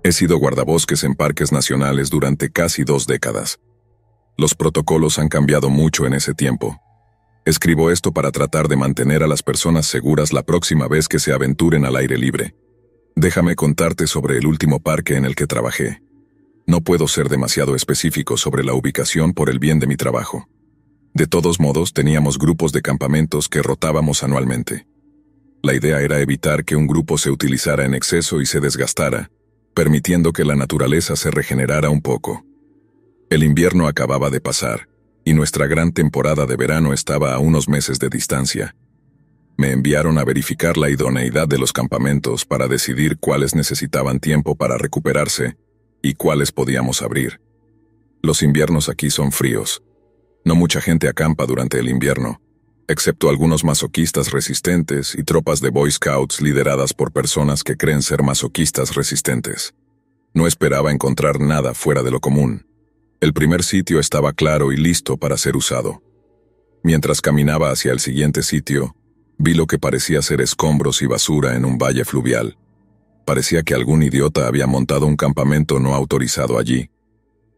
He sido guardabosques en parques nacionales durante casi 2 décadas. Los protocolos han cambiado mucho en ese tiempo. Escribo esto para tratar de mantener a las personas seguras la próxima vez que se aventuren al aire libre. Déjame contarte sobre el último parque en el que trabajé. No puedo ser demasiado específico sobre la ubicación por el bien de mi trabajo. De todos modos, teníamos grupos de campamentos que rotábamos anualmente. La idea era evitar que un grupo se utilizara en exceso y se desgastara, permitiendo que la naturaleza se regenerara un poco. El invierno acababa de pasar, y nuestra gran temporada de verano estaba a unos meses de distancia. Me enviaron a verificar la idoneidad de los campamentos para decidir cuáles necesitaban tiempo para recuperarse y cuáles podíamos abrir. Los inviernos aquí son fríos. No mucha gente acampa durante el invierno, excepto algunos masoquistas resistentes y tropas de Boy Scouts lideradas por personas que creen ser masoquistas resistentes. No esperaba encontrar nada fuera de lo común. El primer sitio estaba claro y listo para ser usado. Mientras caminaba hacia el siguiente sitio, vi lo que parecía ser escombros y basura en un valle fluvial. Parecía que algún idiota había montado un campamento no autorizado allí.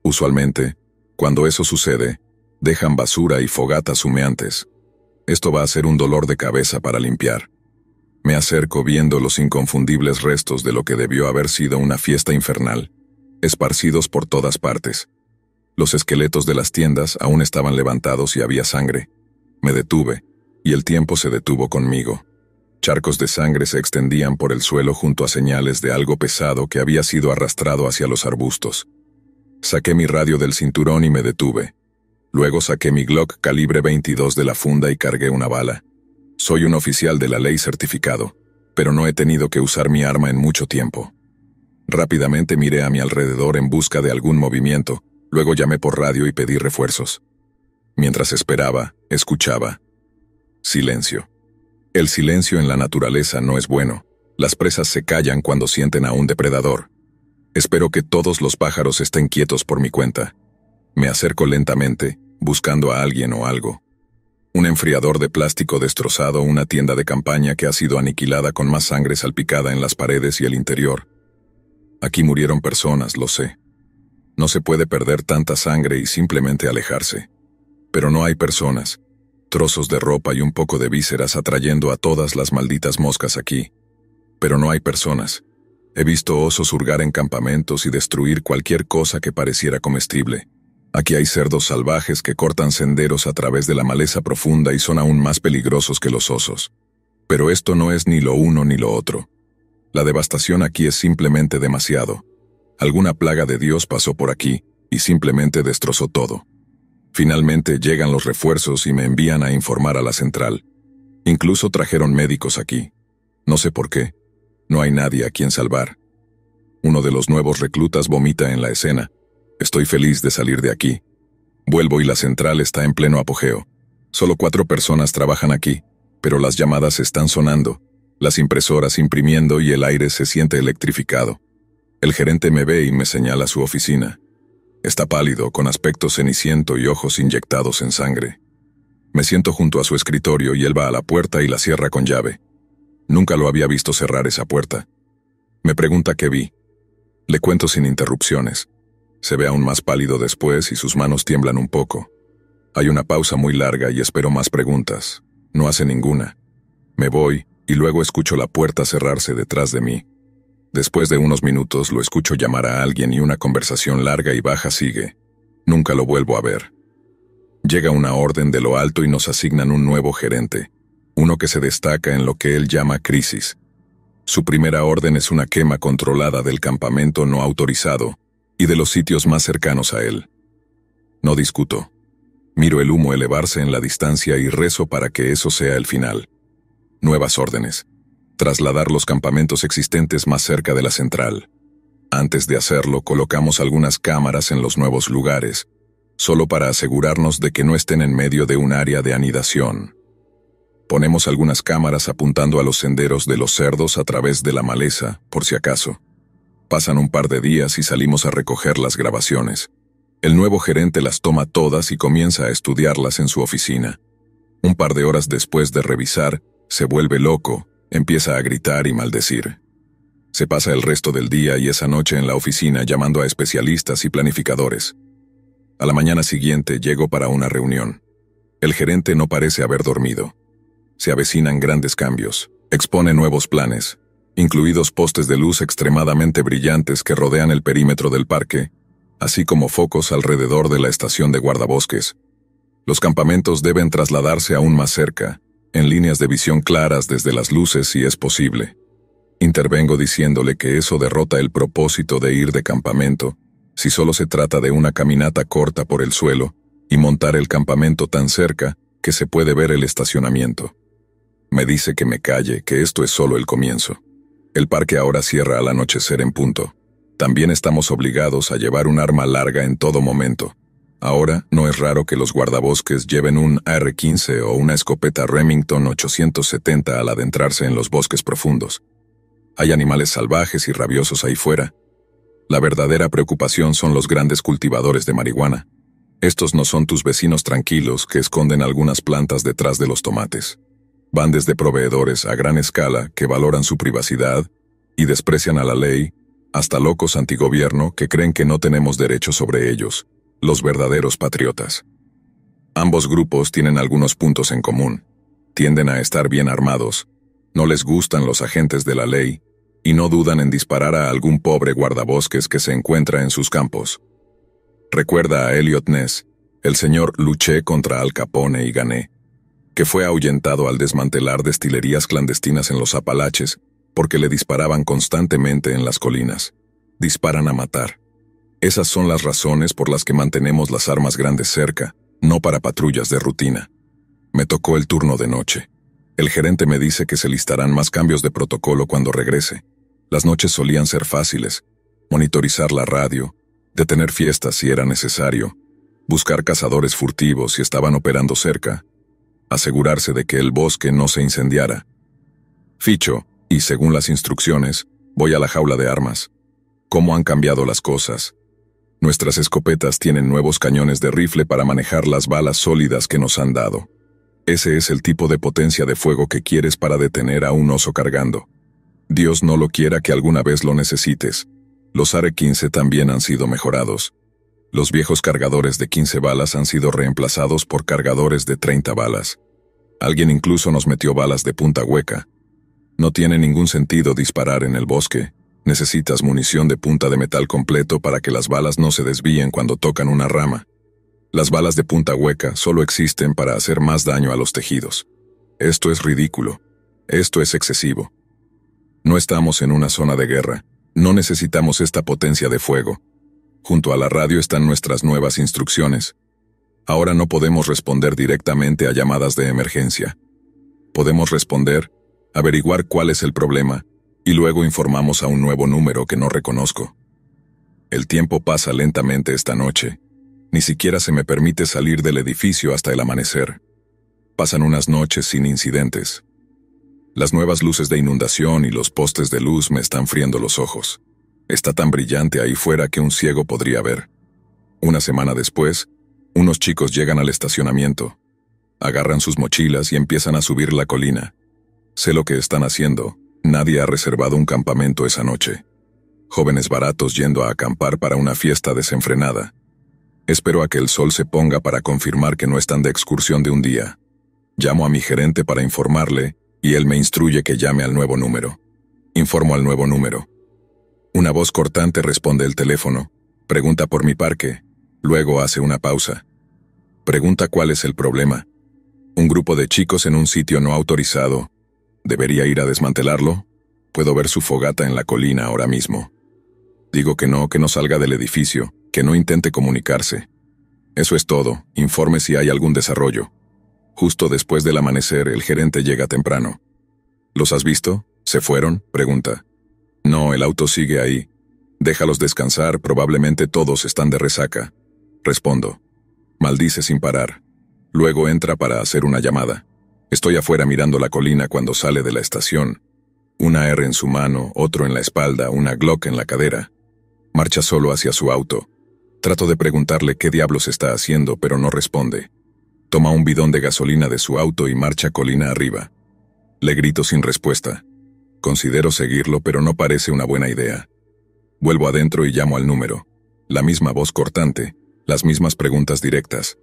Usualmente, cuando eso sucede, dejan basura y fogatas humeantes. Esto va a ser un dolor de cabeza para limpiar. Me acerco viendo los inconfundibles restos de lo que debió haber sido una fiesta infernal, esparcidos por todas partes. Los esqueletos de las tiendas aún estaban levantados y había sangre. Me detuve, y el tiempo se detuvo conmigo. Charcos de sangre se extendían por el suelo junto a señales de algo pesado que había sido arrastrado hacia los arbustos. Saqué mi radio del cinturón y me detuve. Luego saqué mi Glock calibre 22 de la funda y cargué una bala. Soy un oficial de la ley certificado, pero no he tenido que usar mi arma en mucho tiempo. Rápidamente miré a mi alrededor en busca de algún movimiento, luego llamé por radio y pedí refuerzos. Mientras esperaba, escuchaba. Silencio. El silencio en la naturaleza no es bueno. Las presas se callan cuando sienten a un depredador. Espero que todos los pájaros estén quietos por mi cuenta. Me acerco lentamente, buscando a alguien o algo. Un enfriador de plástico destrozado, una tienda de campaña que ha sido aniquilada con más sangre salpicada en las paredes y el interior. Aquí murieron personas, lo sé. No se puede perder tanta sangre y simplemente alejarse. Pero no hay personas. Trozos de ropa y un poco de vísceras atrayendo a todas las malditas moscas aquí. Pero no hay personas. He visto osos hurgar en campamentos y destruir cualquier cosa que pareciera comestible. Aquí hay cerdos salvajes que cortan senderos a través de la maleza profunda y son aún más peligrosos que los osos. Pero esto no es ni lo uno ni lo otro. La devastación aquí es simplemente demasiado. Alguna plaga de Dios pasó por aquí y simplemente destrozó todo. Finalmente llegan los refuerzos y me envían a informar a la central. Incluso trajeron médicos aquí. No sé por qué. No hay nadie a quien salvar. Uno de los nuevos reclutas vomita en la escena. Estoy feliz de salir de aquí. Vuelvo y la central está en pleno apogeo. Solo 4 personas trabajan aquí, pero las llamadas están sonando, las impresoras imprimiendo y el aire se siente electrificado. El gerente me ve y me señala su oficina. Está pálido, con aspecto ceniciento y ojos inyectados en sangre. Me siento junto a su escritorio y él va a la puerta y la cierra con llave. Nunca lo había visto cerrar esa puerta. Me pregunta qué vi. Le cuento sin interrupciones. Se ve aún más pálido después y sus manos tiemblan un poco. Hay una pausa muy larga y espero más preguntas. No hace ninguna. Me voy y luego escucho la puerta cerrarse detrás de mí. Después de unos minutos lo escucho llamar a alguien y una conversación larga y baja sigue. Nunca lo vuelvo a ver. Llega una orden de lo alto y nos asignan un nuevo gerente, uno que se destaca en lo que él llama crisis. Su primera orden es una quema controlada del campamento no autorizado y de los sitios más cercanos a él. No discuto. Miro el humo elevarse en la distancia y rezo para que eso sea el final. Nuevas órdenes. Trasladar los campamentos existentes más cerca de la central. Antes de hacerlo, colocamos algunas cámaras en los nuevos lugares, solo para asegurarnos de que no estén en medio de un área de anidación. Ponemos algunas cámaras apuntando a los senderos de los cerdos a través de la maleza, por si acaso. Pasan un par de días y salimos a recoger las grabaciones. El nuevo gerente las toma todas y comienza a estudiarlas en su oficina. Un par de horas después de revisar, se vuelve loco, empieza a gritar y maldecir. Se pasa el resto del día y esa noche en la oficina llamando a especialistas y planificadores. A la mañana siguiente llego para una reunión. El gerente no parece haber dormido. Se avecinan grandes cambios. Expone nuevos planes, incluidos postes de luz extremadamente brillantes que rodean el perímetro del parque, así como focos alrededor de la estación de guardabosques. Los campamentos deben trasladarse aún más cerca, en líneas de visión claras desde las luces si es posible. Intervengo diciéndole que eso derrota el propósito de ir de campamento, si solo se trata de una caminata corta por el suelo y montar el campamento tan cerca que se puede ver el estacionamiento. Me dice que me calle, que esto es solo el comienzo. El parque ahora cierra al anochecer en punto. También estamos obligados a llevar un arma larga en todo momento. Ahora no es raro que los guardabosques lleven un AR-15 o una escopeta Remington 870 al adentrarse en los bosques profundos. Hay animales salvajes y rabiosos ahí fuera. La verdadera preocupación son los grandes cultivadores de marihuana. Estos no son tus vecinos tranquilos que esconden algunas plantas detrás de los tomates. Van desde proveedores a gran escala que valoran su privacidad y desprecian a la ley, hasta locos antigobierno que creen que no tenemos derecho sobre ellos, los verdaderos patriotas. Ambos grupos tienen algunos puntos en común. Tienden a estar bien armados, no les gustan los agentes de la ley y no dudan en disparar a algún pobre guardabosques que se encuentra en sus campos. Recuerda a Elliot Ness, el señor luché contra Al Capone y gané, que fue ahuyentado al desmantelar destilerías clandestinas en los Apalaches porque le disparaban constantemente en las colinas. Disparan a matar. Esas son las razones por las que mantenemos las armas grandes cerca, no para patrullas de rutina. Me tocó el turno de noche. El gerente me dice que se listarán más cambios de protocolo cuando regrese. Las noches solían ser fáciles. Monitorizar la radio, detener fiestas si era necesario, buscar cazadores furtivos si estaban operando cerca, asegurarse de que el bosque no se incendiara. Ficho, y según las instrucciones, voy a la jaula de armas. ¿Cómo han cambiado las cosas? Nuestras escopetas tienen nuevos cañones de rifle para manejar las balas sólidas que nos han dado. Ese es el tipo de potencia de fuego que quieres para detener a un oso cargando. Dios no lo quiera que alguna vez lo necesites. Los AR-15 también han sido mejorados. Los viejos cargadores de 15 balas han sido reemplazados por cargadores de 30 balas. Alguien incluso nos metió balas de punta hueca. No tiene ningún sentido disparar en el bosque. Necesitas munición de punta de metal completo para que las balas no se desvíen cuando tocan una rama. Las balas de punta hueca solo existen para hacer más daño a los tejidos. Esto es ridículo. Esto es excesivo. No estamos en una zona de guerra. No necesitamos esta potencia de fuego. Junto a la radio están nuestras nuevas instrucciones. Ahora no podemos responder directamente a llamadas de emergencia. Podemos responder, averiguar cuál es el problema, y luego informamos a un nuevo número que no reconozco. El tiempo pasa lentamente esta noche. Ni siquiera se me permite salir del edificio hasta el amanecer. Pasan unas noches sin incidentes. Las nuevas luces de inundación y los postes de luz me están friendo los ojos. Está tan brillante ahí fuera que un ciego podría ver. Una semana después, unos chicos llegan al estacionamiento. Agarran sus mochilas y empiezan a subir la colina. Sé lo que están haciendo. Nadie ha reservado un campamento esa noche. Jóvenes baratos yendo a acampar para una fiesta desenfrenada. Espero a que el sol se ponga para confirmar que no están de excursión de un día. Llamo a mi gerente para informarle y él me instruye que llame al nuevo número. Informo al nuevo número. Una voz cortante responde el teléfono. Pregunta por mi parque. Luego hace una pausa. Pregunta cuál es el problema. Un grupo de chicos en un sitio no autorizado. ¿Debería ir a desmantelarlo? Puedo ver su fogata en la colina ahora mismo. Digo que no salga del edificio, que no intente comunicarse. Eso es todo, informe si hay algún desarrollo. Justo después del amanecer, el gerente llega temprano. ¿Los has visto? ¿Se fueron?, pregunta. No, el auto sigue ahí. Déjalos descansar, probablemente todos están de resaca. Respondo. Maldice sin parar. Luego entra para hacer una llamada. Estoy afuera mirando la colina cuando sale de la estación. Una R en su mano, otro en la espalda, una Glock en la cadera. Marcha solo hacia su auto. Trato de preguntarle qué diablos está haciendo, pero no responde. Toma un bidón de gasolina de su auto y marcha colina arriba. Le grito sin respuesta. Considero seguirlo, pero no parece una buena idea. Vuelvo adentro y llamo al número. La misma voz cortante, las mismas preguntas directas.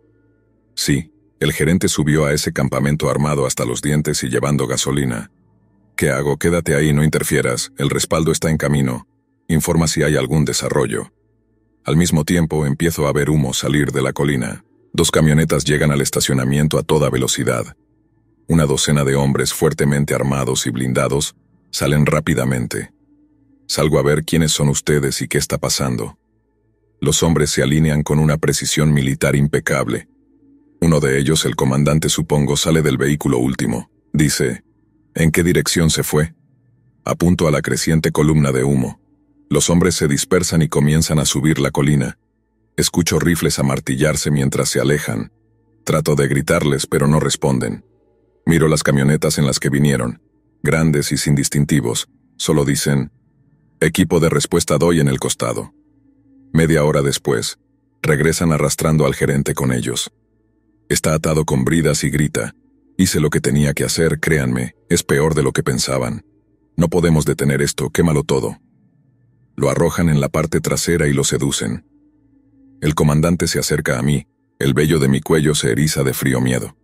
Sí, el gerente subió a ese campamento armado hasta los dientes y llevando gasolina. ¿Qué hago? Quédate ahí, no interfieras, el respaldo está en camino. Informa si hay algún desarrollo. Al mismo tiempo, empiezo a ver humo salir de la colina. 2 camionetas llegan al estacionamiento a toda velocidad. Una docena de hombres fuertemente armados y blindados salen rápidamente. Salgo a ver quiénes son ustedes y qué está pasando. Los hombres se alinean con una precisión militar impecable. Uno de ellos, el comandante supongo, sale del vehículo último. Dice, ¿en qué dirección se fue? Apunto a la creciente columna de humo. Los hombres se dispersan y comienzan a subir la colina. Escucho rifles amartillarse mientras se alejan. Trato de gritarles, pero no responden. Miro las camionetas en las que vinieron, grandes y sin distintivos. Solo dicen, equipo de respuesta doy en el costado. Media hora después, regresan arrastrando al gerente con ellos. Está atado con bridas y grita, hice lo que tenía que hacer, créanme, es peor de lo que pensaban. No podemos detener esto, quémalo todo. Lo arrojan en la parte trasera y lo seducen. El comandante se acerca a mí, el vello de mi cuello se eriza de frío miedo.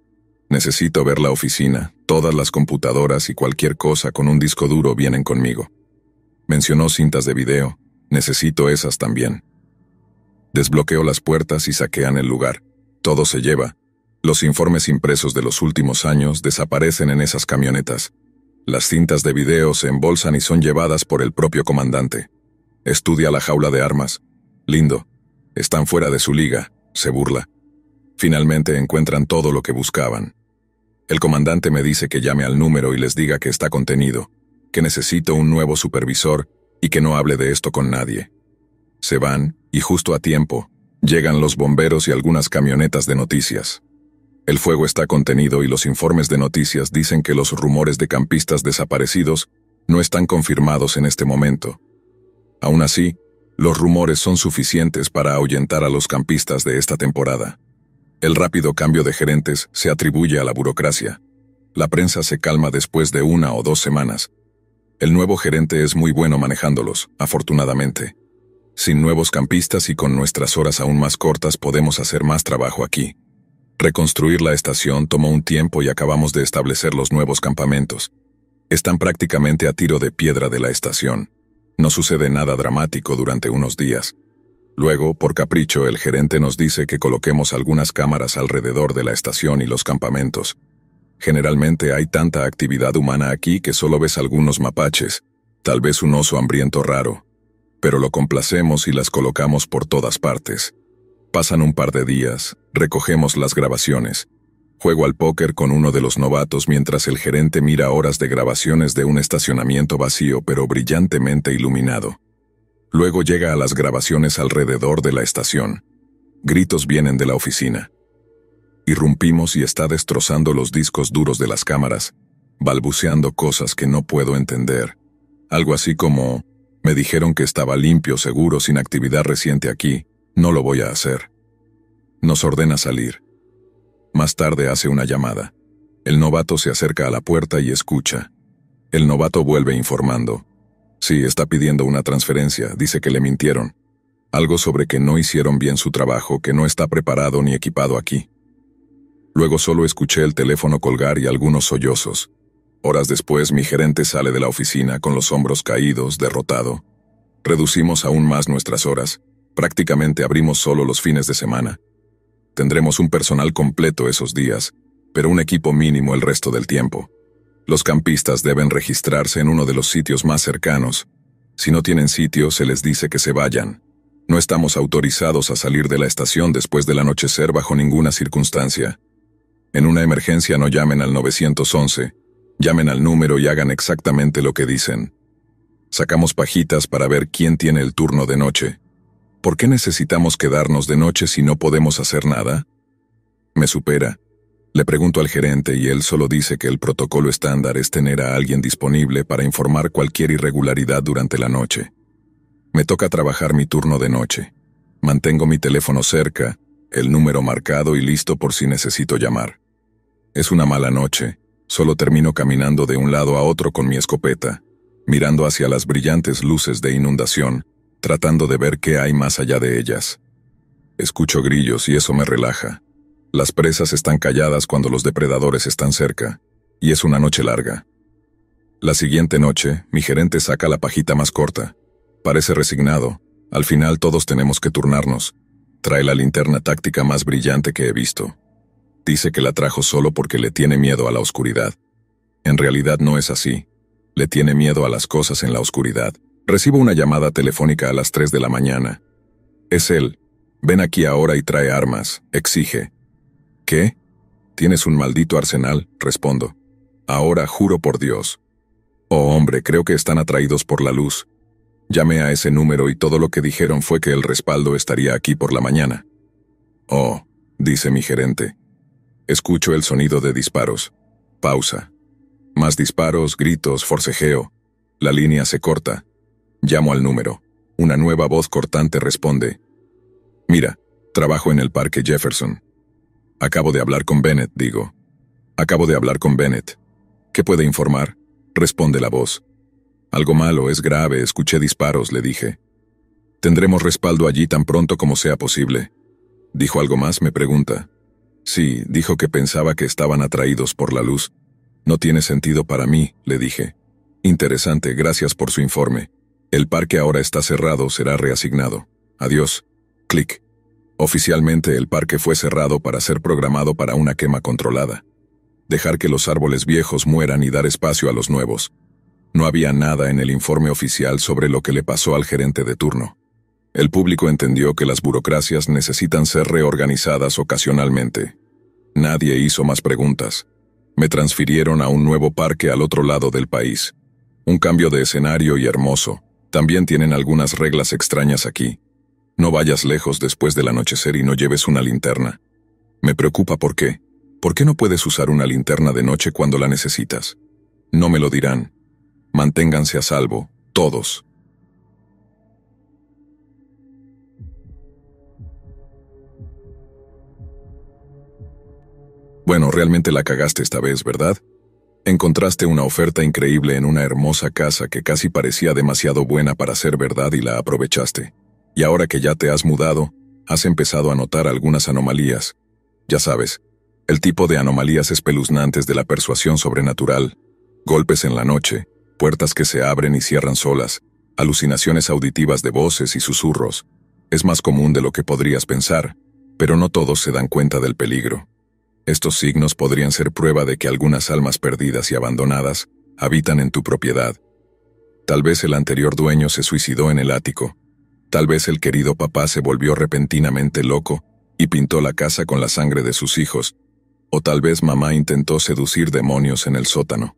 Necesito ver la oficina, todas las computadoras y cualquier cosa con un disco duro vienen conmigo. Mencionó cintas de video, necesito esas también. Desbloqueo las puertas y saquean el lugar. Todo se lleva. Los informes impresos de los últimos años desaparecen en esas camionetas. Las cintas de video se embolsan y son llevadas por el propio comandante. Estudia la jaula de armas. Lindo. Están fuera de su liga, se burla. Finalmente encuentran todo lo que buscaban. El comandante me dice que llame al número y les diga que está contenido, que necesito un nuevo supervisor y que no hable de esto con nadie. Se van, y justo a tiempo, llegan los bomberos y algunas camionetas de noticias. El fuego está contenido y los informes de noticias dicen que los rumores de campistas desaparecidos no están confirmados en este momento. Aún así, los rumores son suficientes para ahuyentar a los campistas de esta temporada. El rápido cambio de gerentes se atribuye a la burocracia. La prensa se calma después de 1 o 2 semanas. El nuevo gerente es muy bueno manejándolos, afortunadamente. Sin nuevos campistas y con nuestras horas aún más cortas podemos hacer más trabajo aquí. Reconstruir la estación tomó un tiempo y acabamos de establecer los nuevos campamentos. Están prácticamente a tiro de piedra de la estación. No sucede nada dramático durante unos días. Luego, por capricho, el gerente nos dice que coloquemos algunas cámaras alrededor de la estación y los campamentos. Generalmente hay tanta actividad humana aquí que solo ves algunos mapaches, tal vez un oso hambriento raro. Pero lo complacemos y las colocamos por todas partes. Pasan un par de días, recogemos las grabaciones. Juego al póker con uno de los novatos mientras el gerente mira horas de grabaciones de un estacionamiento vacío pero brillantemente iluminado. Luego llega a las grabaciones alrededor de la estación. Gritos vienen de la oficina. Irrumpimos y está destrozando los discos duros de las cámaras, balbuceando cosas que no puedo entender. Algo así como, me dijeron que estaba limpio, seguro, sin actividad reciente aquí, no lo voy a hacer. Nos ordena salir. Más tarde hace una llamada. El novato se acerca a la puerta y escucha. El novato vuelve informando. Sí, está pidiendo una transferencia, dice que le mintieron. Algo sobre que no hicieron bien su trabajo, que no está preparado ni equipado aquí. Luego solo escuché el teléfono colgar y algunos sollozos. Horas después mi gerente sale de la oficina con los hombros caídos, derrotado. Reducimos aún más nuestras horas. Prácticamente abrimos solo los fines de semana. Tendremos un personal completo esos días, pero un equipo mínimo el resto del tiempo. Los campistas deben registrarse en uno de los sitios más cercanos. Si no tienen sitio, se les dice que se vayan. No estamos autorizados a salir de la estación después del anochecer bajo ninguna circunstancia. En una emergencia no llamen al 911, llamen al número y hagan exactamente lo que dicen. Sacamos pajitas para ver quién tiene el turno de noche. ¿Por qué necesitamos quedarnos de noche si no podemos hacer nada? Me supera. Le pregunto al gerente y él solo dice que el protocolo estándar es tener a alguien disponible para informar cualquier irregularidad durante la noche. Me toca trabajar mi turno de noche. Mantengo mi teléfono cerca, el número marcado y listo por si necesito llamar. Es una mala noche, solo termino caminando de un lado a otro con mi escopeta. mirando hacia las brillantes luces de inundación, tratando de ver qué hay más allá de ellas. Escucho grillos y eso me relaja. Las presas están calladas cuando los depredadores están cerca, y es una noche larga. La siguiente noche, mi gerente saca la pajita más corta. Parece resignado. Al final todos tenemos que turnarnos. Trae la linterna táctica más brillante que he visto. Dice que la trajo solo porque le tiene miedo a la oscuridad. En realidad no es así. Le tiene miedo a las cosas en la oscuridad. Recibo una llamada telefónica a las 3 de la mañana. Es él. Ven aquí ahora y trae armas, exige. ¿Qué? ¿Tienes un maldito arsenal? Respondo. Ahora juro por Dios. Oh hombre, creo que están atraídos por la luz. Llamé a ese número y todo lo que dijeron fue que el respaldo estaría aquí por la mañana. Oh, dice mi gerente. Escucho el sonido de disparos. Pausa. Más disparos, gritos, forcejeo. La línea se corta. Llamo al número. Una nueva voz cortante responde. Mira, trabajo en el Parque Jefferson. Acabo de hablar con Bennett, digo. Acabo de hablar con Bennett. ¿Qué puede informar? Responde la voz. Algo malo, es grave, escuché disparos, le dije. Tendremos respaldo allí tan pronto como sea posible. ¿Dijo algo más? Me pregunta. Sí, dijo que pensaba que estaban atraídos por la luz. No tiene sentido para mí, le dije. Interesante, gracias por su informe. El parque ahora está cerrado, será reasignado. Adiós. Clic. Oficialmente el parque fue cerrado para ser programado para una quema controlada. Dejar que los árboles viejos mueran y dar espacio a los nuevos. No había nada en el informe oficial sobre lo que le pasó al gerente de turno. El público entendió que las burocracias necesitan ser reorganizadas ocasionalmente. Nadie hizo más preguntas. Me transfirieron a un nuevo parque al otro lado del país. Un cambio de escenario y hermoso. También tienen algunas reglas extrañas aquí. No vayas lejos después del anochecer y no lleves una linterna. Me preocupa por qué. ¿Por qué no puedes usar una linterna de noche cuando la necesitas? No me lo dirán. Manténganse a salvo, todos. Bueno, realmente la cagaste esta vez, ¿verdad? Encontraste una oferta increíble en una hermosa casa que casi parecía demasiado buena para ser verdad y la aprovechaste. Y ahora que ya te has mudado, has empezado a notar algunas anomalías. Ya sabes, el tipo de anomalías espeluznantes de la persuasión sobrenatural, golpes en la noche, puertas que se abren y cierran solas, alucinaciones auditivas de voces y susurros. Es más común de lo que podrías pensar, pero no todos se dan cuenta del peligro. Estos signos podrían ser prueba de que algunas almas perdidas y abandonadas habitan en tu propiedad. Tal vez el anterior dueño se suicidó en el ático. Tal vez el querido papá se volvió repentinamente loco y pintó la casa con la sangre de sus hijos, o tal vez mamá intentó seducir demonios en el sótano.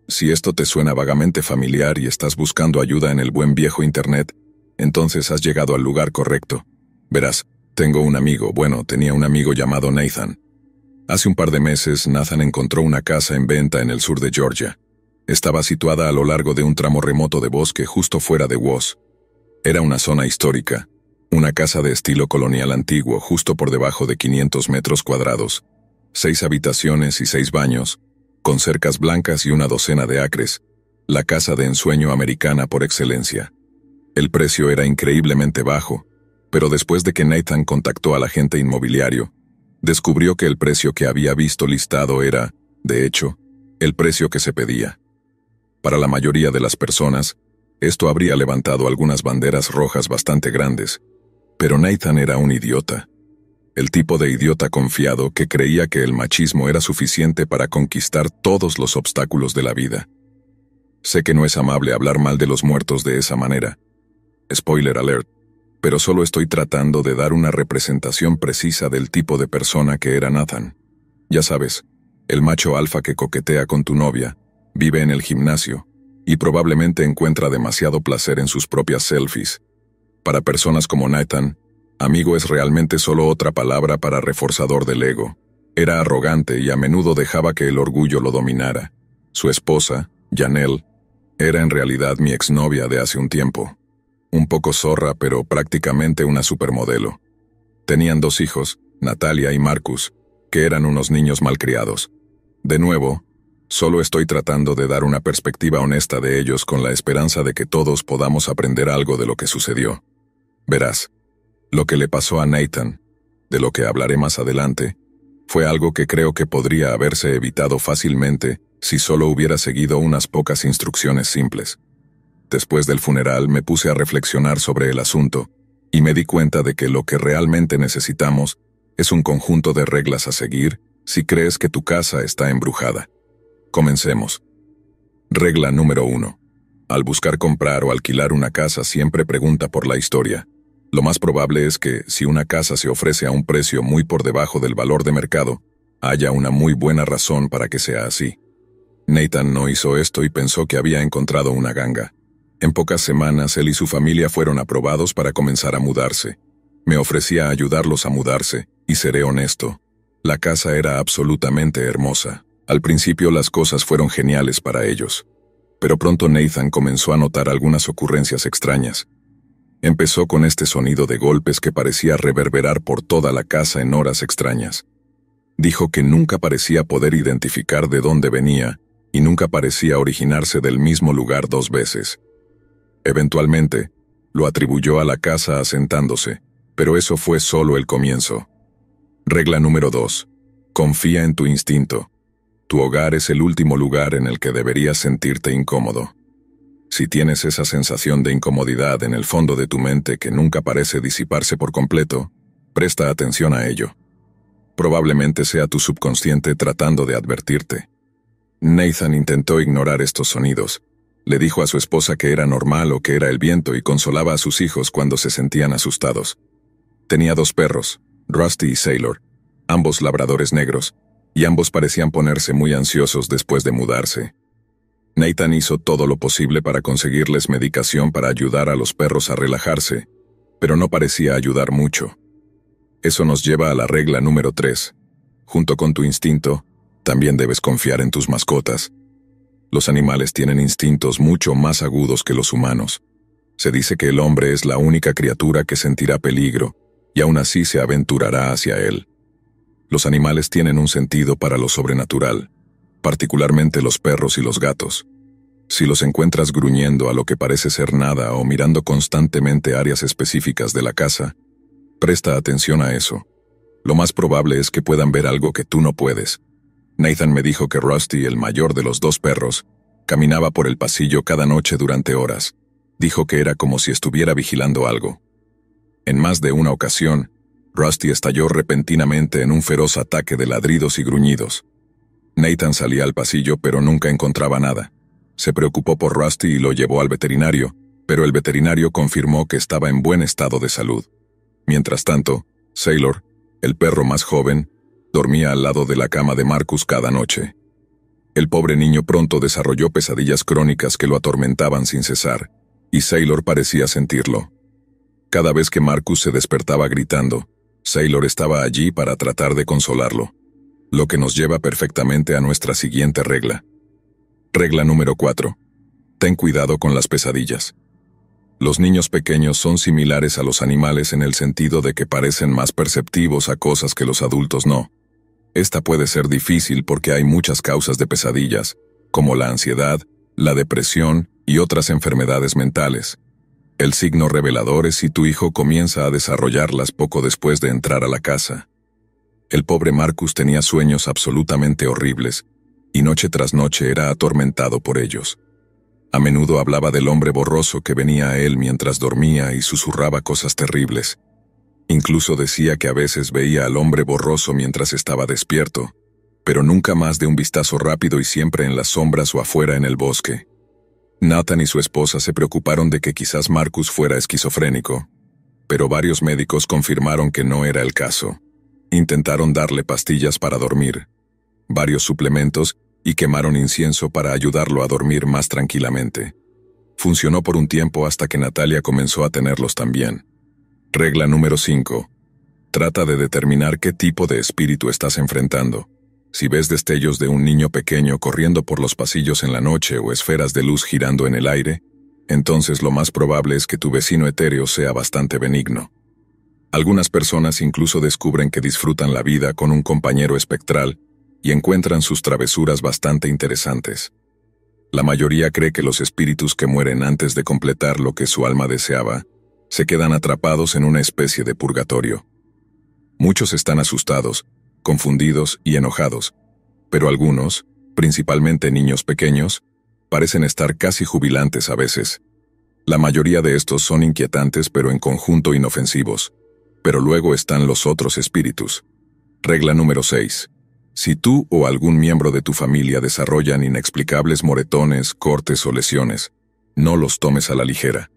Si esto te suena vagamente familiar y estás buscando ayuda en el buen viejo Internet, entonces has llegado al lugar correcto. Verás, tenía un amigo llamado Nathan. Hace un par de meses, Nathan encontró una casa en venta en el sur de Georgia. Estaba situada a lo largo de un tramo remoto de bosque justo fuera de Woz. Era una zona histórica, una casa de estilo colonial antiguo justo por debajo de 500 metros cuadrados, 6 habitaciones y 6 baños, con cercas blancas y una docena de acres, la casa de ensueño americana por excelencia. El precio era increíblemente bajo, pero después de que Nathan contactó al agente inmobiliario, descubrió que el precio que había visto listado era, de hecho, el precio que se pedía. Para la mayoría de las personas, esto habría levantado algunas banderas rojas bastante grandes, pero Nathan era un idiota. El tipo de idiota confiado que creía que el machismo era suficiente para conquistar todos los obstáculos de la vida. Sé que no es amable hablar mal de los muertos de esa manera. Spoiler alert. Pero solo estoy tratando de dar una representación precisa del tipo de persona que era Nathan. Ya sabes, el macho alfa que coquetea con tu novia, vive en el gimnasio, y probablemente encuentra demasiado placer en sus propias selfies. Para personas como Nathan, amigo es realmente solo otra palabra para reforzador del ego. Era arrogante y a menudo dejaba que el orgullo lo dominara. Su esposa, Janelle, era en realidad mi exnovia de hace un tiempo. Un poco zorra, pero prácticamente una supermodelo. Tenían 2 hijos, Natalia y Marcus, que eran unos niños malcriados. De nuevo, Solo estoy tratando de dar una perspectiva honesta de ellos con la esperanza de que todos podamos aprender algo de lo que sucedió. Verás, lo que le pasó a Nathan, de lo que hablaré más adelante, fue algo que creo que podría haberse evitado fácilmente si solo hubiera seguido unas pocas instrucciones simples. Después del funeral me puse a reflexionar sobre el asunto y me di cuenta de que lo que realmente necesitamos es un conjunto de reglas a seguir si crees que tu casa está embrujada. Comencemos. Regla número 1. Al buscar comprar o alquilar una casa siempre pregunta por la historia. Lo más probable es que, si una casa se ofrece a un precio muy por debajo del valor de mercado, haya una muy buena razón para que sea así. Nathan no hizo esto y pensó que había encontrado una ganga. En pocas semanas él y su familia fueron aprobados para comenzar a mudarse. Me ofrecí a ayudarlos a mudarse, y seré honesto. La casa era absolutamente hermosa. Al principio las cosas fueron geniales para ellos. Pero pronto Nathan comenzó a notar algunas ocurrencias extrañas. Empezó con este sonido de golpes que parecía reverberar por toda la casa en horas extrañas. Dijo que nunca parecía poder identificar de dónde venía, y nunca parecía originarse del mismo lugar 2 veces. Eventualmente, lo atribuyó a la casa asentándose, pero eso fue solo el comienzo. Regla número 2. Confía en tu instinto. Tu hogar es el último lugar en el que deberías sentirte incómodo. Si tienes esa sensación de incomodidad en el fondo de tu mente que nunca parece disiparse por completo, presta atención a ello. Probablemente sea tu subconsciente tratando de advertirte. Nathan intentó ignorar estos sonidos. Le dijo a su esposa que era normal o que era el viento y consolaba a sus hijos cuando se sentían asustados. Tenía 2 perros, Rusty y Sailor, ambos labradores negros, y ambos parecían ponerse muy ansiosos después de mudarse. Nathan hizo todo lo posible para conseguirles medicación para ayudar a los perros a relajarse, pero no parecía ayudar mucho. Eso nos lleva a la regla número 3. Junto con tu instinto, también debes confiar en tus mascotas. Los animales tienen instintos mucho más agudos que los humanos. Se dice que el hombre es la única criatura que sentirá peligro, y aún así se aventurará hacia él. Los animales tienen un sentido para lo sobrenatural, particularmente los perros y los gatos. Si los encuentras gruñendo a lo que parece ser nada o mirando constantemente áreas específicas de la casa, presta atención a eso. Lo más probable es que puedan ver algo que tú no puedes. Nathan me dijo que Rusty, el mayor de los 2 perros, caminaba por el pasillo cada noche durante horas. Dijo que era como si estuviera vigilando algo. En más de una ocasión, Rusty estalló repentinamente en un feroz ataque de ladridos y gruñidos. Nathan salía al pasillo pero nunca encontraba nada. Se preocupó por Rusty y lo llevó al veterinario, pero el veterinario confirmó que estaba en buen estado de salud. Mientras tanto, Sailor, el perro más joven, dormía al lado de la cama de Marcus cada noche. El pobre niño pronto desarrolló pesadillas crónicas que lo atormentaban sin cesar, y Sailor parecía sentirlo. Cada vez que Marcus se despertaba gritando, Sailor estaba allí para tratar de consolarlo. Lo que nos lleva perfectamente a nuestra siguiente regla. Regla número 4. Ten cuidado con las pesadillas. Los niños pequeños son similares a los animales en el sentido de que parecen más perceptivos a cosas que los adultos no. Esta puede ser difícil porque hay muchas causas de pesadillas, como la ansiedad, la depresión y otras enfermedades mentales. El signo revelador es si tu hijo comienza a desarrollarlas poco después de entrar a la casa. El pobre Marcus tenía sueños absolutamente horribles, y noche tras noche era atormentado por ellos. A menudo hablaba del hombre borroso que venía a él mientras dormía y susurraba cosas terribles. Incluso decía que a veces veía al hombre borroso mientras estaba despierto, pero nunca más de un vistazo rápido y siempre en las sombras o afuera en el bosque. Nathan y su esposa se preocuparon de que quizás Marcus fuera esquizofrénico, pero varios médicos confirmaron que no era el caso. Intentaron darle pastillas para dormir, varios suplementos y quemaron incienso para ayudarlo a dormir más tranquilamente. Funcionó por un tiempo hasta que Natalia comenzó a tenerlos también. Regla número 5. Trata de determinar qué tipo de espíritu estás enfrentando. Si ves destellos de un niño pequeño corriendo por los pasillos en la noche o esferas de luz girando en el aire, entonces lo más probable es que tu vecino etéreo sea bastante benigno. Algunas personas incluso descubren que disfrutan la vida con un compañero espectral, y encuentran sus travesuras bastante interesantes. La mayoría cree que los espíritus que mueren antes de completar lo que su alma deseaba, se quedan atrapados en una especie de purgatorio. Muchos están asustados, confundidos y enojados, pero algunos, principalmente niños pequeños, parecen estar casi jubilantes a veces. La mayoría de estos son inquietantes pero en conjunto inofensivos. Pero luego están los otros espíritus. Regla número 6. Si tú o algún miembro de tu familia desarrollan inexplicables moretones, cortes o lesiones, no los tomes a la ligera.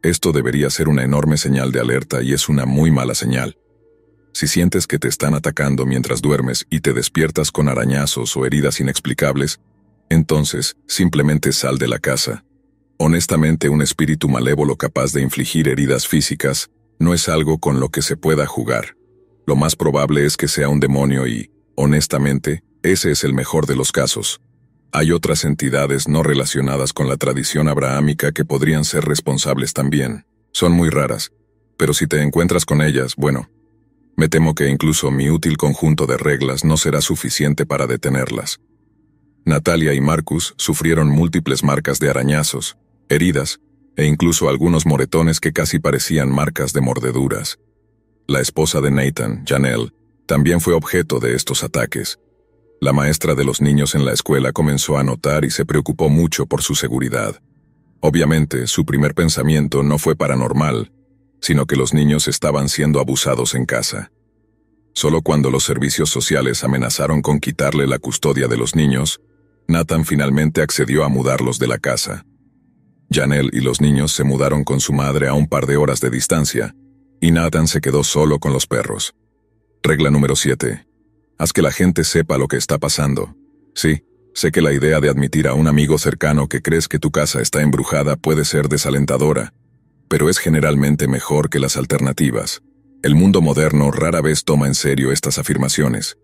Esto debería ser una enorme señal de alerta y es una muy mala señal. Si sientes que te están atacando mientras duermes y te despiertas con arañazos o heridas inexplicables, entonces simplemente sal de la casa. Honestamente, un espíritu malévolo capaz de infligir heridas físicas no es algo con lo que se pueda jugar. Lo más probable es que sea un demonio y, honestamente, ese es el mejor de los casos. Hay otras entidades no relacionadas con la tradición abrahámica que podrían ser responsables también. Son muy raras, pero si te encuentras con ellas, bueno, me temo que incluso mi útil conjunto de reglas no será suficiente para detenerlas. Natalia y Marcus sufrieron múltiples marcas de arañazos, heridas, e incluso algunos moretones que casi parecían marcas de mordeduras. La esposa de Nathan, Janelle, también fue objeto de estos ataques. La maestra de los niños en la escuela comenzó a notar y se preocupó mucho por su seguridad. Obviamente, su primer pensamiento no fue paranormal, sino que los niños estaban siendo abusados en casa. Solo cuando los servicios sociales amenazaron con quitarle la custodia de los niños, Nathan finalmente accedió a mudarlos de la casa. Janelle y los niños se mudaron con su madre a un par de horas de distancia, y Nathan se quedó solo con los perros. Regla número 7. Haz que la gente sepa lo que está pasando. Sí, sé que la idea de admitir a un amigo cercano que crees que tu casa está embrujada puede ser desalentadora, pero es generalmente mejor que las alternativas. El mundo moderno rara vez toma en serio estas afirmaciones.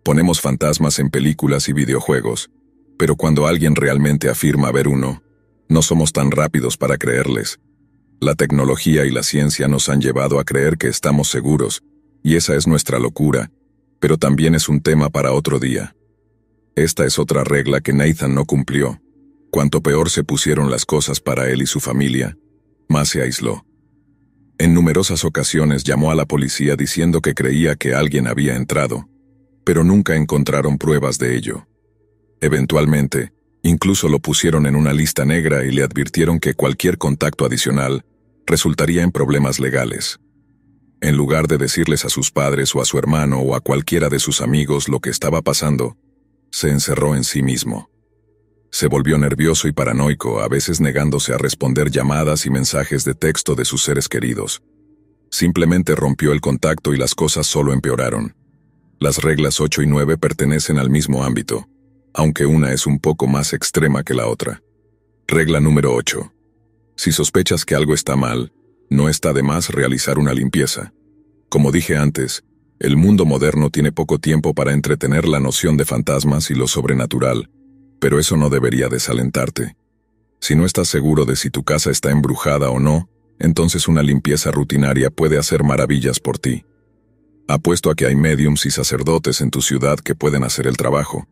Ponemos fantasmas en películas y videojuegos, pero cuando alguien realmente afirma ver uno, no somos tan rápidos para creerles. La tecnología y la ciencia nos han llevado a creer que estamos seguros, y esa es nuestra locura, pero también es un tema para otro día. Esta es otra regla que Nathan no cumplió. Cuanto peor se pusieron las cosas para él y su familia, más se aisló. En numerosas ocasiones llamó a la policía diciendo que creía que alguien había entrado, pero nunca encontraron pruebas de ello. Eventualmente, incluso lo pusieron en una lista negra y le advirtieron que cualquier contacto adicional resultaría en problemas legales. En lugar de decirles a sus padres o a su hermano o a cualquiera de sus amigos lo que estaba pasando, se encerró en sí mismo. Se volvió nervioso y paranoico, a veces negándose a responder llamadas y mensajes de texto de sus seres queridos. Simplemente rompió el contacto y las cosas solo empeoraron. Las reglas 8 y 9 pertenecen al mismo ámbito, aunque una es un poco más extrema que la otra. Regla número 8. Si sospechas que algo está mal, no está de más realizar una limpieza. Como dije antes, el mundo moderno tiene poco tiempo para entretener la noción de fantasmas y lo sobrenatural, pero eso no debería desalentarte. Si no estás seguro de si tu casa está embrujada o no, entonces una limpieza rutinaria puede hacer maravillas por ti. Apuesto a que hay médiums y sacerdotes en tu ciudad que pueden hacer el trabajo.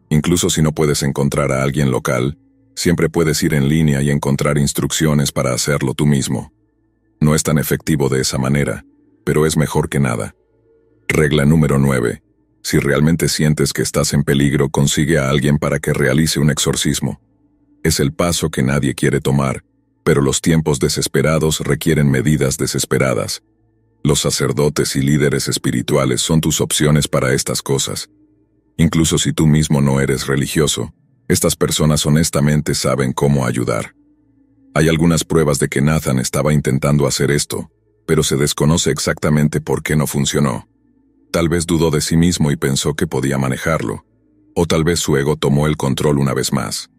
Incluso si no puedes encontrar a alguien local, siempre puedes ir en línea y encontrar instrucciones para hacerlo tú mismo. No es tan efectivo de esa manera, pero es mejor que nada. Regla número 9. Si realmente sientes que estás en peligro, consigue a alguien para que realice un exorcismo. Es el paso que nadie quiere tomar, pero los tiempos desesperados requieren medidas desesperadas. Los sacerdotes y líderes espirituales son tus opciones para estas cosas. Incluso si tú mismo no eres religioso, estas personas honestamente saben cómo ayudar. Hay algunas pruebas de que Nathan estaba intentando hacer esto, pero se desconoce exactamente por qué no funcionó. Tal vez dudó de sí mismo y pensó que podía manejarlo, o tal vez su ego tomó el control una vez más.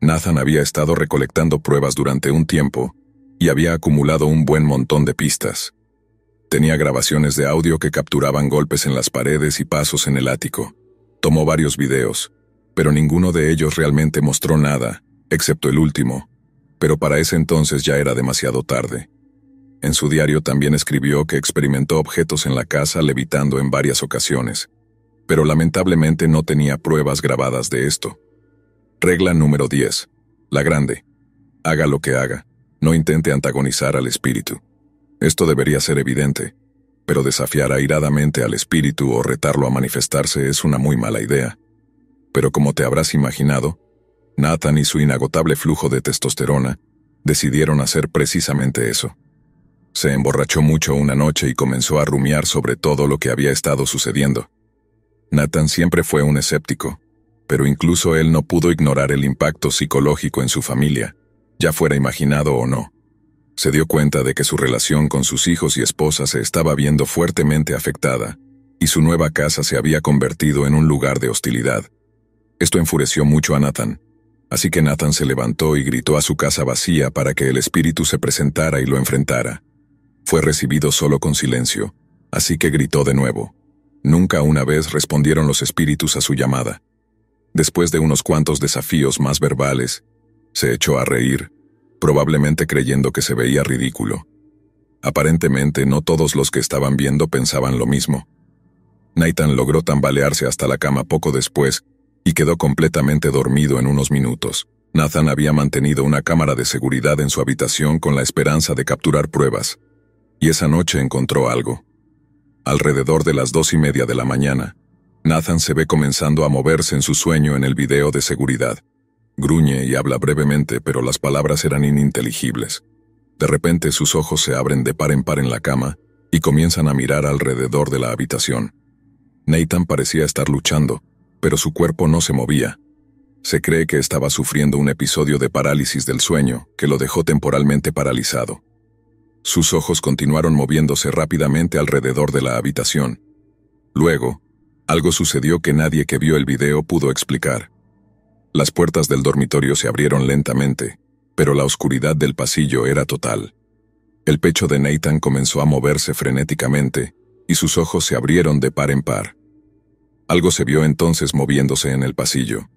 Nathan había estado recolectando pruebas durante un tiempo, y había acumulado un buen montón de pistas. Tenía grabaciones de audio que capturaban golpes en las paredes y pasos en el ático. Tomó varios videos, pero ninguno de ellos realmente mostró nada, excepto el último, pero para ese entonces ya era demasiado tarde. En su diario también escribió que experimentó objetos en la casa levitando en varias ocasiones. pero lamentablemente no tenía pruebas grabadas de esto. Regla número 10. La grande. Haga lo que haga, no intente antagonizar al espíritu. Esto debería ser evidente, pero desafiar airadamente al espíritu o retarlo a manifestarse es una muy mala idea. Pero como te habrás imaginado, Nathan y su inagotable flujo de testosterona decidieron hacer precisamente eso. Se emborrachó mucho una noche y comenzó a rumiar sobre todo lo que había estado sucediendo. Nathan siempre fue un escéptico, pero incluso él no pudo ignorar el impacto psicológico en su familia, ya fuera imaginado o no. Se dio cuenta de que su relación con sus hijos y esposa se estaba viendo fuertemente afectada, y su nueva casa se había convertido en un lugar de hostilidad. Esto enfureció mucho a Nathan, así que Nathan se levantó y gritó a su casa vacía para que el espíritu se presentara y lo enfrentara. Fue recibido solo con silencio, así que gritó de nuevo. Nunca una vez respondieron los espíritus a su llamada. Después de unos cuantos desafíos más verbales, se echó a reír, probablemente creyendo que se veía ridículo. Aparentemente no todos los que estaban viendo pensaban lo mismo. Nathan logró tambalearse hasta la cama poco después y quedó completamente dormido en unos minutos. Nathan había mantenido una cámara de seguridad en su habitación con la esperanza de capturar pruebas, y esa noche encontró algo. Alrededor de las 2:30 de la mañana, Nathan se ve comenzando a moverse en su sueño en el video de seguridad. Gruñe y habla brevemente, pero las palabras eran ininteligibles. De repente sus ojos se abren de par en par en la cama y comienzan a mirar alrededor de la habitación. Nathan parecía estar luchando, pero su cuerpo no se movía. Se cree que estaba sufriendo un episodio de parálisis del sueño que lo dejó temporalmente paralizado. Sus ojos continuaron moviéndose rápidamente alrededor de la habitación. Luego, algo sucedió que nadie que vio el video pudo explicar. Las puertas del dormitorio se abrieron lentamente, pero la oscuridad del pasillo era total. El pecho de Nathan comenzó a moverse frenéticamente, y sus ojos se abrieron de par en par. Algo se vio entonces moviéndose en el pasillo.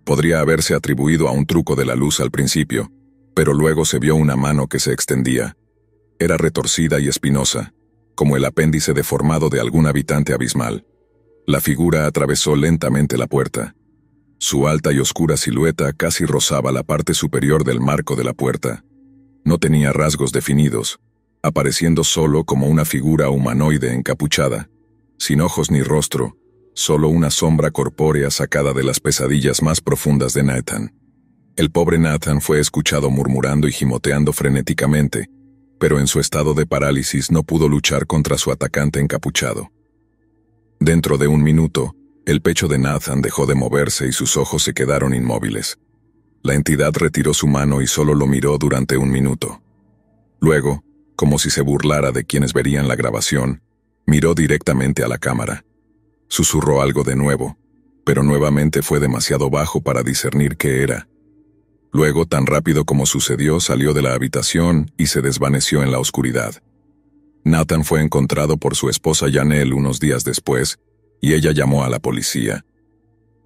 Podría haberse atribuido a un truco de la luz al principio, pero luego se vio una mano que se extendía. Era retorcida y espinosa, como el apéndice deformado de algún habitante abismal. La figura atravesó lentamente la puerta. Su alta y oscura silueta casi rozaba la parte superior del marco de la puerta. No tenía rasgos definidos, apareciendo solo como una figura humanoide encapuchada, sin ojos ni rostro, solo una sombra corpórea sacada de las pesadillas más profundas de Nathan. El pobre Nathan fue escuchado murmurando y gimoteando frenéticamente, pero en su estado de parálisis no pudo luchar contra su atacante encapuchado. Dentro de un minuto, el pecho de Nathan dejó de moverse y sus ojos se quedaron inmóviles. La entidad retiró su mano y solo lo miró durante un minuto. Luego, como si se burlara de quienes verían la grabación, miró directamente a la cámara. Susurró algo de nuevo, pero nuevamente fue demasiado bajo para discernir qué era. Luego, tan rápido como sucedió, salió de la habitación y se desvaneció en la oscuridad. Nathan fue encontrado por su esposa Janelle unos días después, y ella llamó a la policía.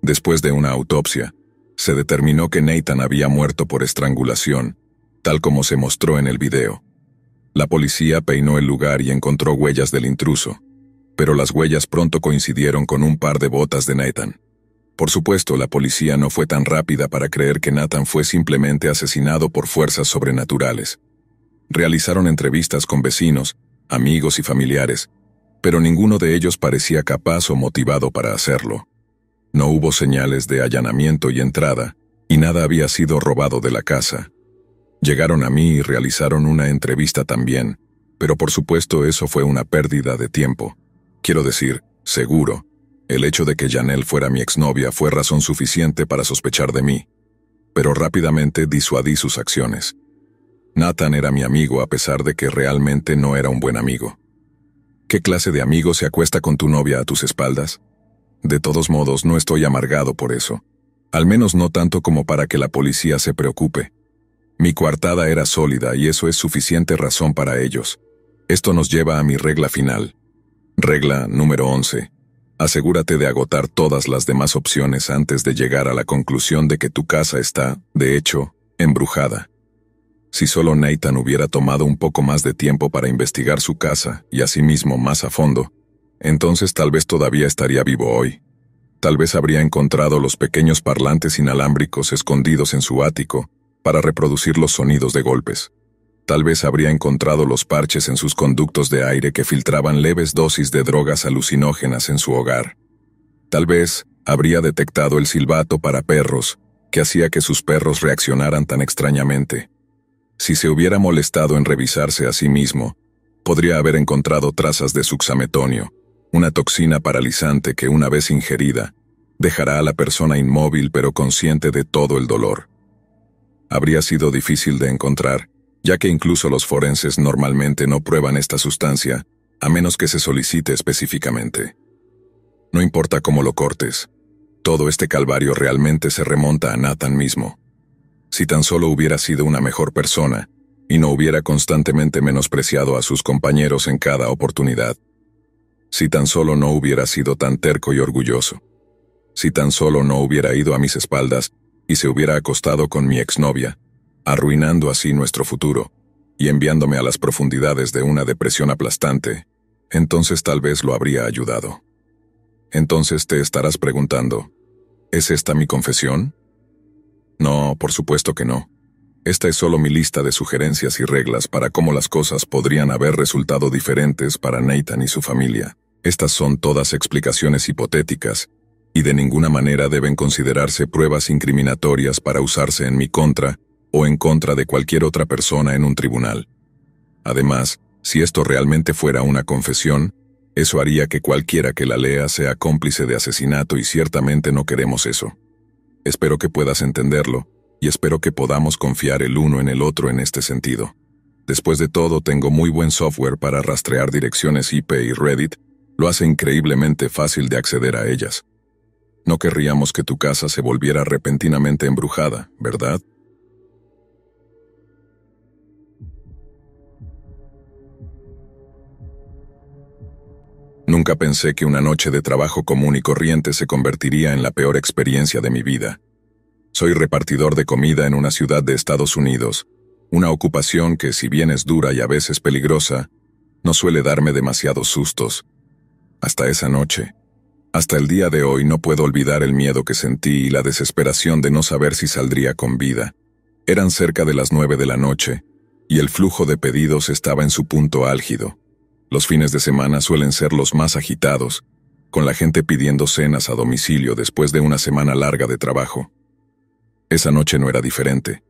Después de una autopsia, se determinó que Nathan había muerto por estrangulación, tal como se mostró en el video. La policía peinó el lugar y encontró huellas del intruso, pero las huellas pronto coincidieron con un par de botas de Nathan. Por supuesto, la policía no fue tan rápida para creer que Nathan fue simplemente asesinado por fuerzas sobrenaturales. Realizaron entrevistas con vecinos, amigos y familiares, pero ninguno de ellos parecía capaz o motivado para hacerlo. No hubo señales de allanamiento y entrada, y nada había sido robado de la casa. Llegaron a mí y realizaron una entrevista también, pero por supuesto eso fue una pérdida de tiempo. Quiero decir, seguro, el hecho de que Janelle fuera mi exnovia fue razón suficiente para sospechar de mí, pero rápidamente disuadí sus acciones. Nathan era mi amigo a pesar de que realmente no era un buen amigo. ¿Qué clase de amigo se acuesta con tu novia a tus espaldas? De todos modos, no estoy amargado por eso. Al menos no tanto como para que la policía se preocupe. Mi coartada era sólida y eso es suficiente razón para ellos. Esto nos lleva a mi regla final. Regla número 11. Asegúrate de agotar todas las demás opciones antes de llegar a la conclusión de que tu casa está, de hecho, embrujada. Si solo Nathan hubiera tomado un poco más de tiempo para investigar su casa y asimismo más a fondo, Entonces tal vez todavía estaría vivo hoy. Tal vez habría encontrado los pequeños parlantes inalámbricos escondidos en su ático para reproducir los sonidos de golpes. Tal vez habría encontrado los parches en sus conductos de aire que filtraban leves dosis de drogas alucinógenas en su hogar. Tal vez habría detectado el silbato para perros que hacía que sus perros reaccionaran tan extrañamente. Si se hubiera molestado en revisarse a sí mismo, podría haber encontrado trazas de suxametonio, una toxina paralizante que, una vez ingerida, dejará a la persona inmóvil pero consciente de todo el dolor. Habría sido difícil de encontrar, ya que incluso los forenses normalmente no prueban esta sustancia, a menos que se solicite específicamente. No importa cómo lo cortes, todo este calvario realmente se remonta a Nathan mismo. Si tan solo hubiera sido una mejor persona, y no hubiera constantemente menospreciado a sus compañeros en cada oportunidad. Si tan solo no hubiera sido tan terco y orgulloso. Si tan solo no hubiera ido a mis espaldas y se hubiera acostado con mi exnovia, arruinando así nuestro futuro y enviándome a las profundidades de una depresión aplastante, entonces tal vez lo habría ayudado. Entonces te estarás preguntando, ¿es esta mi confesión? No, por supuesto que no. Esta es solo mi lista de sugerencias y reglas para cómo las cosas podrían haber resultado diferentes para Nathan y su familia. Estas son todas explicaciones hipotéticas, y de ninguna manera deben considerarse pruebas incriminatorias para usarse en mi contra o en contra de cualquier otra persona en un tribunal. Además, si esto realmente fuera una confesión, eso haría que cualquiera que la lea sea cómplice de asesinato y ciertamente no queremos eso. Espero que puedas entenderlo, y espero que podamos confiar el uno en el otro en este sentido. Después de todo, tengo muy buen software para rastrear direcciones IP y Reddit, lo hace increíblemente fácil de acceder a ellas. No querríamos que tu casa se volviera repentinamente embrujada, ¿verdad? Nunca pensé que una noche de trabajo común y corriente se convertiría en la peor experiencia de mi vida. Soy repartidor de comida en una ciudad de Estados Unidos, una ocupación que, si bien es dura y a veces peligrosa, no suele darme demasiados sustos. Hasta esa noche. Hasta el día de hoy no puedo olvidar el miedo que sentí y la desesperación de no saber si saldría con vida. Eran cerca de las 9 de la noche, y el flujo de pedidos estaba en su punto álgido. Los fines de semana suelen ser los más agitados, con la gente pidiendo cenas a domicilio después de una semana larga de trabajo. Esa noche no era diferente.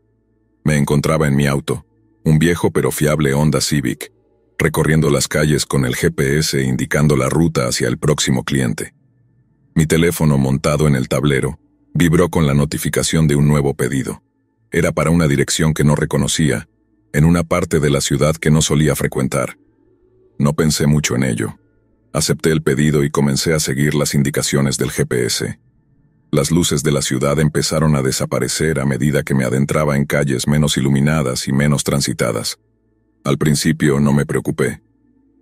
Me encontraba en mi auto, un viejo pero fiable Honda Civic, recorriendo las calles con el GPS indicando la ruta hacia el próximo cliente. Mi teléfono montado en el tablero vibró con la notificación de un nuevo pedido. Era para una dirección que no reconocía, en una parte de la ciudad que no solía frecuentar. No pensé mucho en ello. Acepté el pedido y comencé a seguir las indicaciones del GPS. Las luces de la ciudad empezaron a desaparecer a medida que me adentraba en calles menos iluminadas y menos transitadas. Al principio no me preocupé.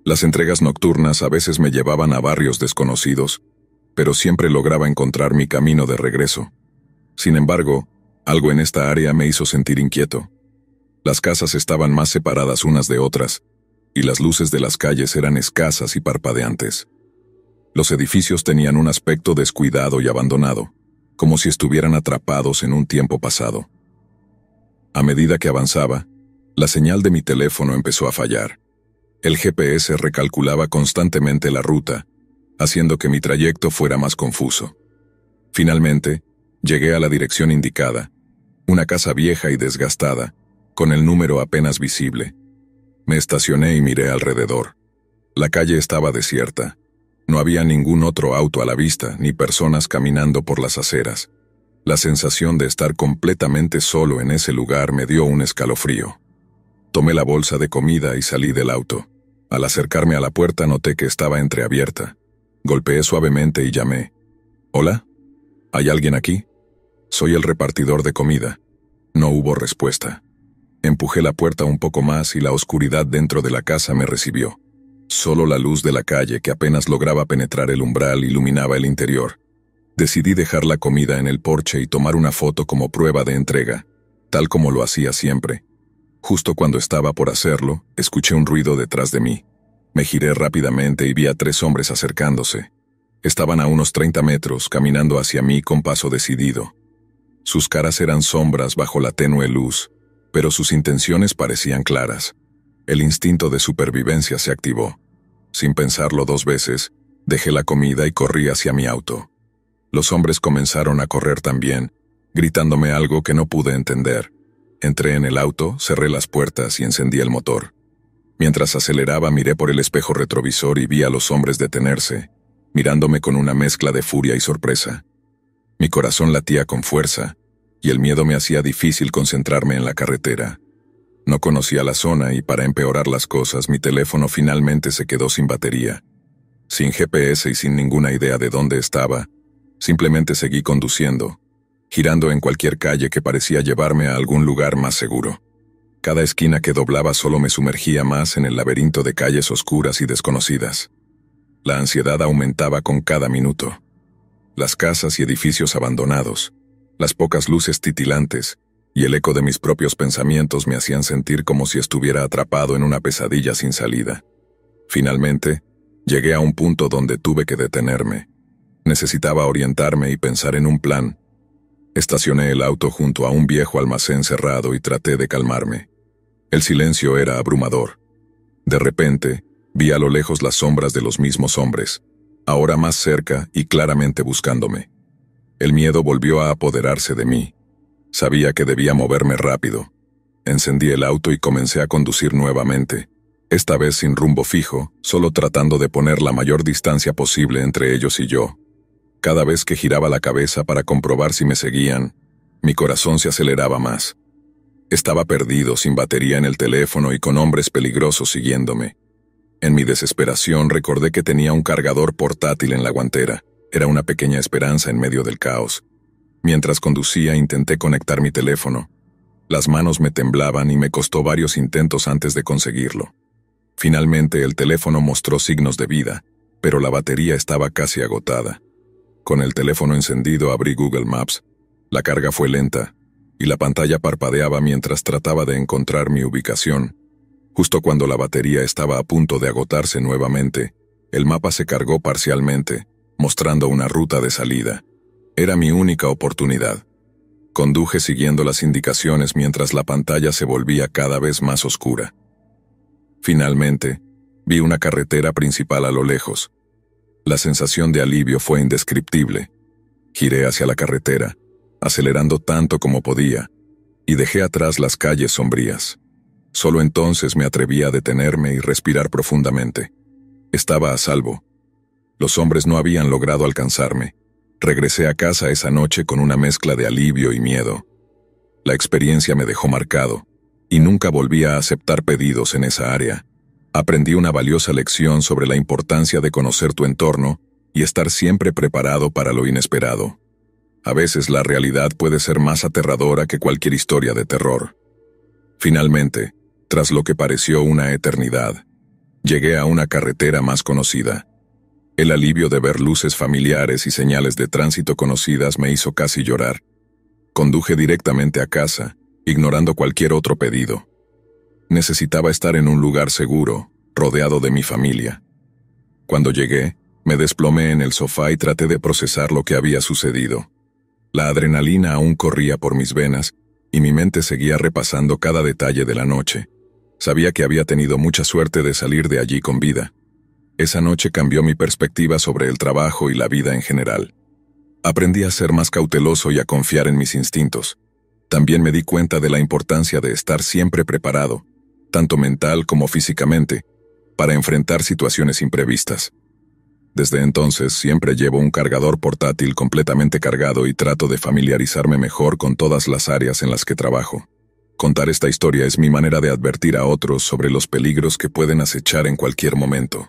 Las entregas nocturnas a veces me llevaban a barrios desconocidos, pero siempre lograba encontrar mi camino de regreso. Sin embargo, algo en esta área me hizo sentir inquieto. Las casas estaban más separadas unas de otras, y las luces de las calles eran escasas y parpadeantes. Los edificios tenían un aspecto descuidado y abandonado, como si estuvieran atrapados en un tiempo pasado. A medida que avanzaba, la señal de mi teléfono empezó a fallar. El GPS recalculaba constantemente la ruta, haciendo que mi trayecto fuera más confuso. Finalmente, llegué a la dirección indicada, una casa vieja y desgastada, con el número apenas visible. Me estacioné y miré alrededor. La calle estaba desierta. No había ningún otro auto a la vista, ni personas caminando por las aceras. La sensación de estar completamente solo en ese lugar me dio un escalofrío. Tomé la bolsa de comida y salí del auto. Al acercarme a la puerta noté que estaba entreabierta. Golpeé suavemente y llamé. ¿Hola? ¿Hay alguien aquí? Soy el repartidor de comida. No hubo respuesta. Empujé la puerta un poco más y la oscuridad dentro de la casa me recibió. Solo la luz de la calle, que apenas lograba penetrar el umbral, iluminaba el interior. Decidí dejar la comida en el porche y tomar una foto como prueba de entrega, tal como lo hacía siempre. Justo cuando estaba por hacerlo, escuché un ruido detrás de mí. Me giré rápidamente y vi a 3 hombres acercándose. Estaban a unos 30 metros, caminando hacia mí con paso decidido. Sus caras eran sombras bajo la tenue luz, pero sus intenciones parecían claras. El instinto de supervivencia se activó. Sin pensarlo 2 veces, dejé la comida y corrí hacia mi auto. Los hombres comenzaron a correr también, gritándome algo que no pude entender. Entré en el auto, cerré las puertas y encendí el motor. Mientras aceleraba, miré por el espejo retrovisor y vi a los hombres detenerse, mirándome con una mezcla de furia y sorpresa. Mi corazón latía con fuerza, y el miedo me hacía difícil concentrarme en la carretera. No conocía la zona y, para empeorar las cosas, mi teléfono finalmente se quedó sin batería. Sin GPS y sin ninguna idea de dónde estaba, simplemente seguí conduciendo, girando en cualquier calle que parecía llevarme a algún lugar más seguro. Cada esquina que doblaba solo me sumergía más en el laberinto de calles oscuras y desconocidas. La ansiedad aumentaba con cada minuto. Las casas y edificios abandonados, las pocas luces titilantes y el eco de mis propios pensamientos me hacían sentir como si estuviera atrapado en una pesadilla sin salida. Finalmente, llegué a un punto donde tuve que detenerme. Necesitaba orientarme y pensar en un plan. Estacioné el auto junto a un viejo almacén cerrado y traté de calmarme. El silencio era abrumador. De repente, vi a lo lejos las sombras de los mismos hombres, ahora más cerca y claramente buscándome. El miedo volvió a apoderarse de mí. Sabía que debía moverme rápido. Encendí el auto y comencé a conducir nuevamente, esta vez sin rumbo fijo, solo tratando de poner la mayor distancia posible entre ellos y yo. Cada vez que giraba la cabeza para comprobar si me seguían, mi corazón se aceleraba más. Estaba perdido, sin batería en el teléfono y con hombres peligrosos siguiéndome. En mi desesperación recordé que tenía un cargador portátil en la guantera. Era una pequeña esperanza en medio del caos. Mientras conducía intenté conectar mi teléfono. Las manos me temblaban y me costó varios intentos antes de conseguirlo. Finalmente el teléfono mostró signos de vida, pero la batería estaba casi agotada. Con el teléfono encendido abrí Google Maps. La carga fue lenta, y la pantalla parpadeaba mientras trataba de encontrar mi ubicación. Justo cuando la batería estaba a punto de agotarse nuevamente, el mapa se cargó parcialmente, mostrando una ruta de salida. Era mi única oportunidad. Conduje siguiendo las indicaciones mientras la pantalla se volvía cada vez más oscura. Finalmente, vi una carretera principal a lo lejos. La sensación de alivio fue indescriptible. Giré hacia la carretera, acelerando tanto como podía, y dejé atrás las calles sombrías. Solo entonces me atreví a detenerme y respirar profundamente. Estaba a salvo. Los hombres no habían logrado alcanzarme. Regresé a casa esa noche con una mezcla de alivio y miedo. La experiencia me dejó marcado, y nunca volví a aceptar pedidos en esa área. Aprendí una valiosa lección sobre la importancia de conocer tu entorno y estar siempre preparado para lo inesperado. A veces la realidad puede ser más aterradora que cualquier historia de terror. Finalmente, tras lo que pareció una eternidad, llegué a una carretera más conocida. El alivio de ver luces familiares y señales de tránsito conocidas me hizo casi llorar. Conduje directamente a casa, ignorando cualquier otro pedido. Necesitaba estar en un lugar seguro, rodeado de mi familia. Cuando llegué, me desplomé en el sofá y traté de procesar lo que había sucedido. La adrenalina aún corría por mis venas, y mi mente seguía repasando cada detalle de la noche. Sabía que había tenido mucha suerte de salir de allí con vida. Esa noche cambió mi perspectiva sobre el trabajo y la vida en general. Aprendí a ser más cauteloso y a confiar en mis instintos. También me di cuenta de la importancia de estar siempre preparado, tanto mental como físicamente, para enfrentar situaciones imprevistas. Desde entonces siempre llevo un cargador portátil completamente cargado y trato de familiarizarme mejor con todas las áreas en las que trabajo. Contar esta historia es mi manera de advertir a otros sobre los peligros que pueden acechar en cualquier momento.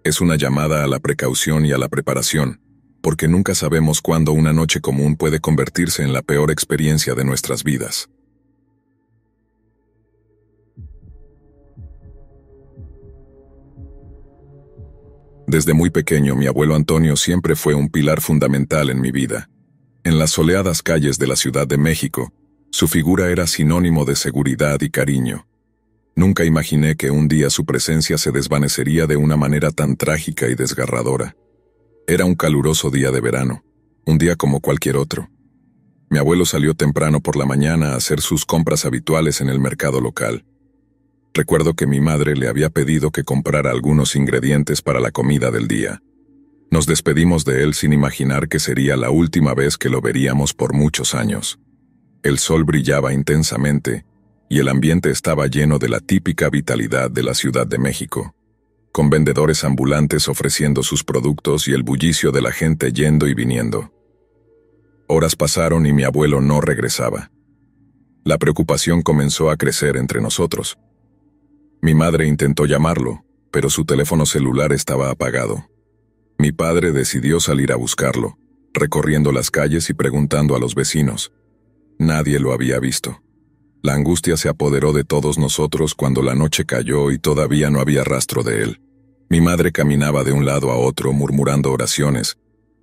Es una llamada a la precaución y a la preparación, porque nunca sabemos cuándo una noche común puede convertirse en la peor experiencia de nuestras vidas. Desde muy pequeño, mi abuelo Antonio siempre fue un pilar fundamental en mi vida. En las soleadas calles de la Ciudad de México, su figura era sinónimo de seguridad y cariño. Nunca imaginé que un día su presencia se desvanecería de una manera tan trágica y desgarradora. Era un caluroso día de verano, un día como cualquier otro. Mi abuelo salió temprano por la mañana a hacer sus compras habituales en el mercado local. Recuerdo que mi madre le había pedido que comprara algunos ingredientes para la comida del día. Nos despedimos de él sin imaginar que sería la última vez que lo veríamos por muchos años. El sol brillaba intensamente y el ambiente estaba lleno de la típica vitalidad de la Ciudad de México, con vendedores ambulantes ofreciendo sus productos y el bullicio de la gente yendo y viniendo. Horas pasaron y mi abuelo no regresaba. La preocupación comenzó a crecer entre nosotros. Mi madre intentó llamarlo, pero su teléfono celular estaba apagado. Mi padre decidió salir a buscarlo, recorriendo las calles y preguntando a los vecinos. Nadie lo había visto. La angustia se apoderó de todos nosotros cuando la noche cayó y todavía no había rastro de él. Mi madre caminaba de un lado a otro murmurando oraciones,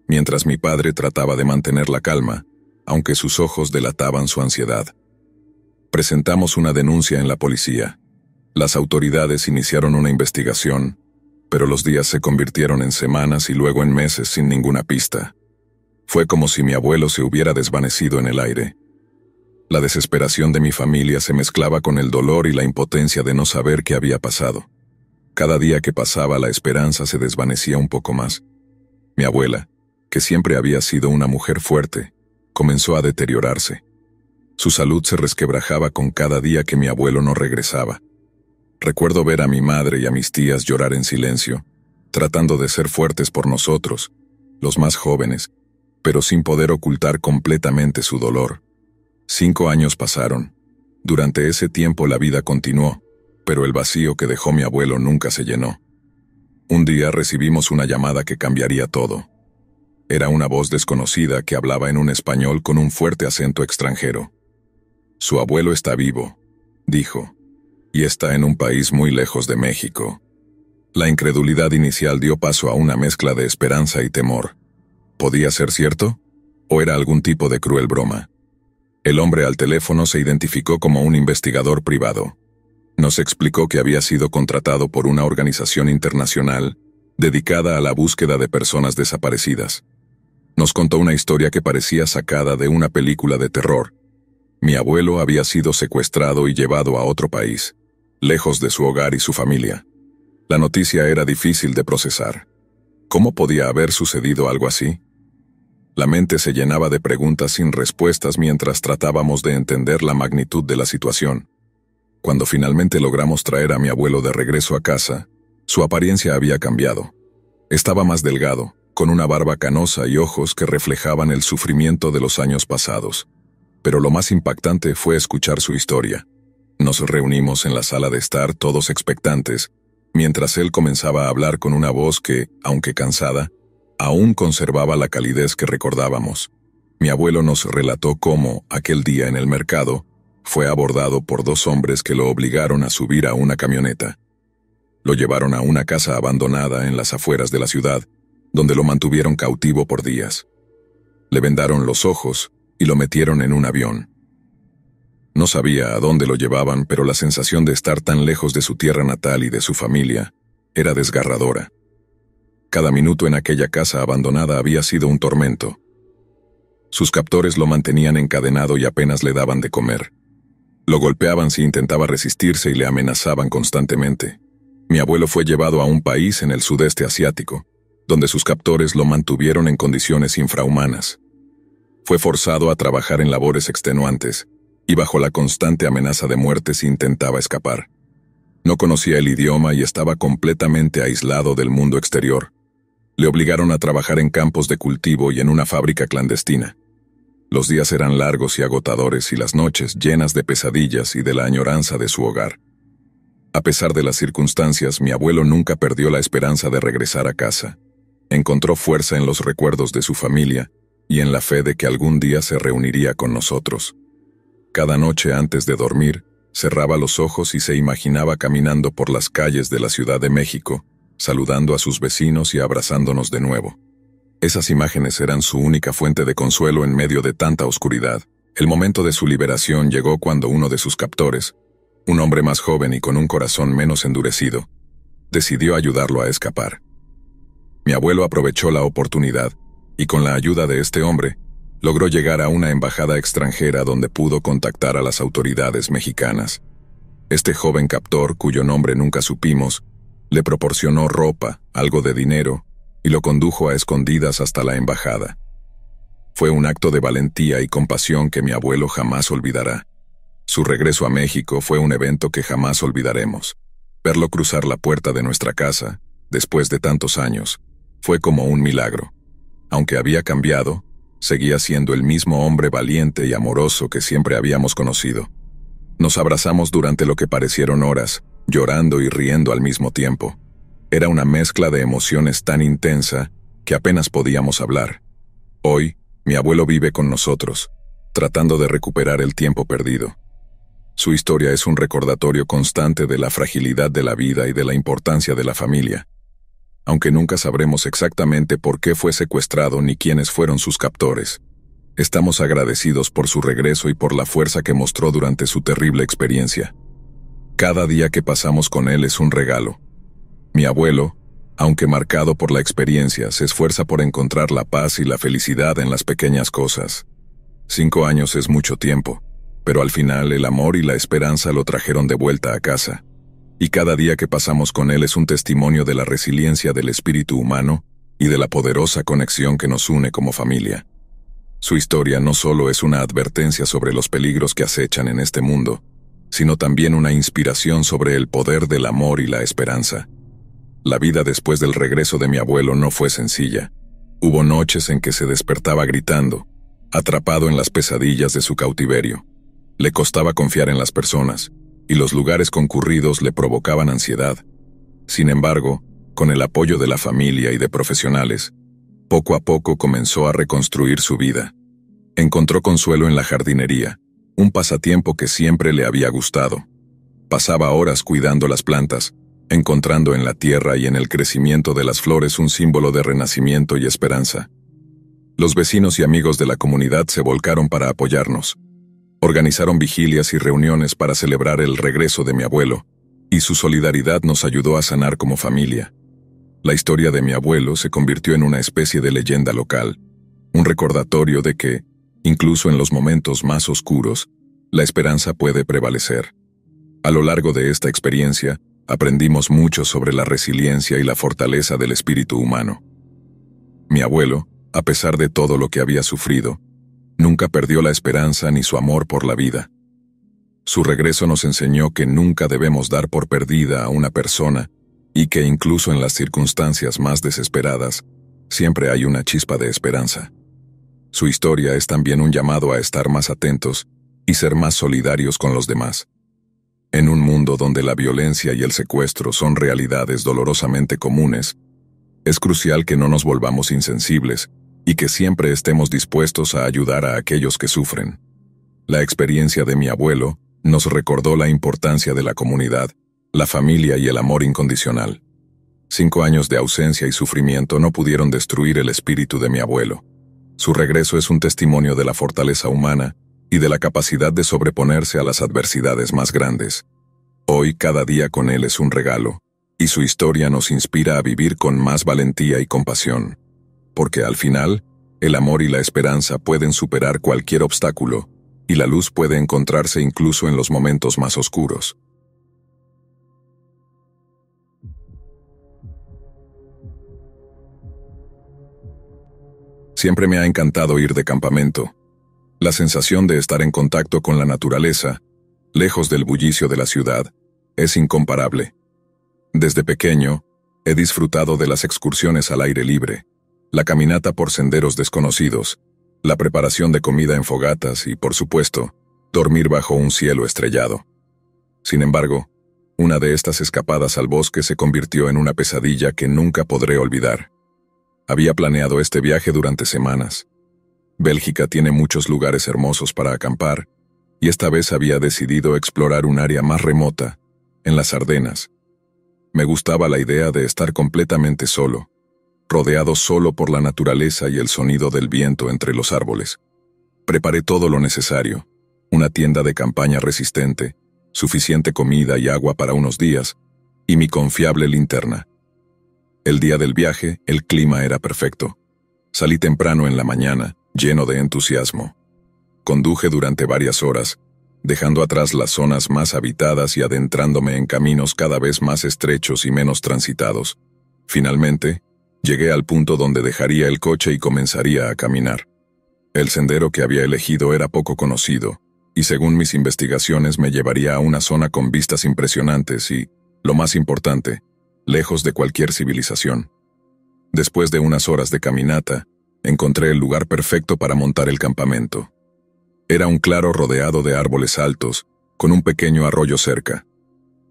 mientras mi padre trataba de mantener la calma, aunque sus ojos delataban su ansiedad. Presentamos una denuncia en la policía. Las autoridades iniciaron una investigación, pero los días se convirtieron en semanas y luego en meses sin ninguna pista. Fue como si mi abuelo se hubiera desvanecido en el aire. La desesperación de mi familia se mezclaba con el dolor y la impotencia de no saber qué había pasado. Cada día que pasaba la esperanza se desvanecía un poco más. Mi abuela, que siempre había sido una mujer fuerte, comenzó a deteriorarse. Su salud se resquebrajaba con cada día que mi abuelo no regresaba. Recuerdo ver a mi madre y a mis tías llorar en silencio, tratando de ser fuertes por nosotros, los más jóvenes, pero sin poder ocultar completamente su dolor. 5 años pasaron. Durante ese tiempo la vida continuó, pero el vacío que dejó mi abuelo nunca se llenó. Un día recibimos una llamada que cambiaría todo. Era una voz desconocida que hablaba en un español con un fuerte acento extranjero. «Su abuelo está vivo», dijo, «y está en un país muy lejos de México». La incredulidad inicial dio paso a una mezcla de esperanza y temor. ¿Podía ser cierto? ¿O era algún tipo de cruel broma? El hombre al teléfono se identificó como un investigador privado. Nos explicó que había sido contratado por una organización internacional dedicada a la búsqueda de personas desaparecidas. Nos contó una historia que parecía sacada de una película de terror. Mi abuelo había sido secuestrado y llevado a otro país, lejos de su hogar y su familia. La noticia era difícil de procesar. ¿Cómo podía haber sucedido algo así? La mente se llenaba de preguntas sin respuestas mientras tratábamos de entender la magnitud de la situación. Cuando finalmente logramos traer a mi abuelo de regreso a casa, su apariencia había cambiado. Estaba más delgado, con una barba canosa y ojos que reflejaban el sufrimiento de los años pasados. Pero lo más impactante fue escuchar su historia. Nos reunimos en la sala de estar todos expectantes, mientras él comenzaba a hablar con una voz que, aunque cansada, aún conservaba la calidez que recordábamos. Mi abuelo nos relató cómo, aquel día en el mercado, fue abordado por 2 hombres que lo obligaron a subir a una camioneta. Lo llevaron a una casa abandonada en las afueras de la ciudad, donde lo mantuvieron cautivo por días. Le vendaron los ojos y lo metieron en un avión. No sabía a dónde lo llevaban, pero la sensación de estar tan lejos de su tierra natal y de su familia era desgarradora. Cada minuto en aquella casa abandonada había sido un tormento. Sus captores lo mantenían encadenado y apenas le daban de comer. Lo golpeaban si intentaba resistirse y le amenazaban constantemente. Mi abuelo fue llevado a un país en el sudeste asiático, donde sus captores lo mantuvieron en condiciones infrahumanas. Fue forzado a trabajar en labores extenuantes y bajo la constante amenaza de muerte si intentaba escapar. No conocía el idioma y estaba completamente aislado del mundo exterior. Le obligaron a trabajar en campos de cultivo y en una fábrica clandestina. Los días eran largos y agotadores y las noches llenas de pesadillas y de la añoranza de su hogar. A pesar de las circunstancias, mi abuelo nunca perdió la esperanza de regresar a casa. Encontró fuerza en los recuerdos de su familia y en la fe de que algún día se reuniría con nosotros. Cada noche antes de dormir, cerraba los ojos y se imaginaba caminando por las calles de la Ciudad de México, saludando a sus vecinos y abrazándonos de nuevo. Esas imágenes eran su única fuente de consuelo en medio de tanta oscuridad. El momento de su liberación llegó cuando uno de sus captores, un hombre más joven y con un corazón menos endurecido, decidió ayudarlo a escapar. Mi abuelo aprovechó la oportunidad y con la ayuda de este hombre, logró llegar a una embajada extranjera donde pudo contactar a las autoridades mexicanas. Este joven captor, cuyo nombre nunca supimos, le proporcionó ropa, algo de dinero, y lo condujo a escondidas hasta la embajada. Fue un acto de valentía y compasión que mi abuelo jamás olvidará. Su regreso a México fue un evento que jamás olvidaremos. Verlo cruzar la puerta de nuestra casa, después de tantos años, fue como un milagro. Aunque había cambiado, seguía siendo el mismo hombre valiente y amoroso que siempre habíamos conocido. Nos abrazamos durante lo que parecieron horas, llorando y riendo al mismo tiempo. Era una mezcla de emociones tan intensa que apenas podíamos hablar. Hoy, mi abuelo vive con nosotros, tratando de recuperar el tiempo perdido. Su historia es un recordatorio constante de la fragilidad de la vida y de la importancia de la familia. Aunque nunca sabremos exactamente por qué fue secuestrado ni quiénes fueron sus captores, estamos agradecidos por su regreso y por la fuerza que mostró durante su terrible experiencia. Cada día que pasamos con él es un regalo. Mi abuelo, aunque marcado por la experiencia, se esfuerza por encontrar la paz y la felicidad en las pequeñas cosas. 5 años es mucho tiempo, pero al final el amor y la esperanza lo trajeron de vuelta a casa. Y cada día que pasamos con él es un testimonio de la resiliencia del espíritu humano y de la poderosa conexión que nos une como familia. Su historia no solo es una advertencia sobre los peligros que acechan en este mundo, sino también una inspiración sobre el poder del amor y la esperanza. La vida después del regreso de mi abuelo no fue sencilla. Hubo noches en que se despertaba gritando, atrapado en las pesadillas de su cautiverio. Le costaba confiar en las personas, y los lugares concurridos le provocaban ansiedad. Sin embargo, con el apoyo de la familia y de profesionales, poco a poco comenzó a reconstruir su vida. Encontró consuelo en la jardinería, un pasatiempo que siempre le había gustado. Pasaba horas cuidando las plantas, encontrando en la tierra y en el crecimiento de las flores un símbolo de renacimiento y esperanza. Los vecinos y amigos de la comunidad se volcaron para apoyarnos. Organizaron vigilias y reuniones para celebrar el regreso de mi abuelo, y su solidaridad nos ayudó a sanar como familia. La historia de mi abuelo se convirtió en una especie de leyenda local, un recordatorio de que, incluso en los momentos más oscuros, la esperanza puede prevalecer. A lo largo de esta experiencia, aprendimos mucho sobre la resiliencia y la fortaleza del espíritu humano. Mi abuelo, a pesar de todo lo que había sufrido, nunca perdió la esperanza ni su amor por la vida. Su regreso nos enseñó que nunca debemos dar por perdida a una persona y que incluso en las circunstancias más desesperadas, siempre hay una chispa de esperanza. Su historia es también un llamado a estar más atentos y ser más solidarios con los demás. En un mundo donde la violencia y el secuestro son realidades dolorosamente comunes, es crucial que no nos volvamos insensibles y que siempre estemos dispuestos a ayudar a aquellos que sufren. La experiencia de mi abuelo nos recordó la importancia de la comunidad, la familia y el amor incondicional. 5 años de ausencia y sufrimiento no pudieron destruir el espíritu de mi abuelo. Su regreso es un testimonio de la fortaleza humana y de la capacidad de sobreponerse a las adversidades más grandes. Hoy cada día con él es un regalo, y su historia nos inspira a vivir con más valentía y compasión. Porque al final, el amor y la esperanza pueden superar cualquier obstáculo, y la luz puede encontrarse incluso en los momentos más oscuros. Siempre me ha encantado ir de campamento. La sensación de estar en contacto con la naturaleza, lejos del bullicio de la ciudad, es incomparable. Desde pequeño, he disfrutado de las excursiones al aire libre, la caminata por senderos desconocidos, la preparación de comida en fogatas y, por supuesto, dormir bajo un cielo estrellado. Sin embargo, una de estas escapadas al bosque se convirtió en una pesadilla que nunca podré olvidar. Había planeado este viaje durante semanas. Bélgica tiene muchos lugares hermosos para acampar, y esta vez había decidido explorar un área más remota, en las Ardenas. Me gustaba la idea de estar completamente solo, rodeado solo por la naturaleza y el sonido del viento entre los árboles. Preparé todo lo necesario, una tienda de campaña resistente, suficiente comida y agua para unos días, y mi confiable linterna. El día del viaje, el clima era perfecto. Salí temprano en la mañana, lleno de entusiasmo. Conduje durante varias horas, dejando atrás las zonas más habitadas y adentrándome en caminos cada vez más estrechos y menos transitados. Finalmente, llegué al punto donde dejaría el coche y comenzaría a caminar. El sendero que había elegido era poco conocido, y según mis investigaciones me llevaría a una zona con vistas impresionantes y, lo más importante, lejos de cualquier civilización. Después de unas horas de caminata, encontré el lugar perfecto para montar el campamento. Era un claro rodeado de árboles altos, con un pequeño arroyo cerca.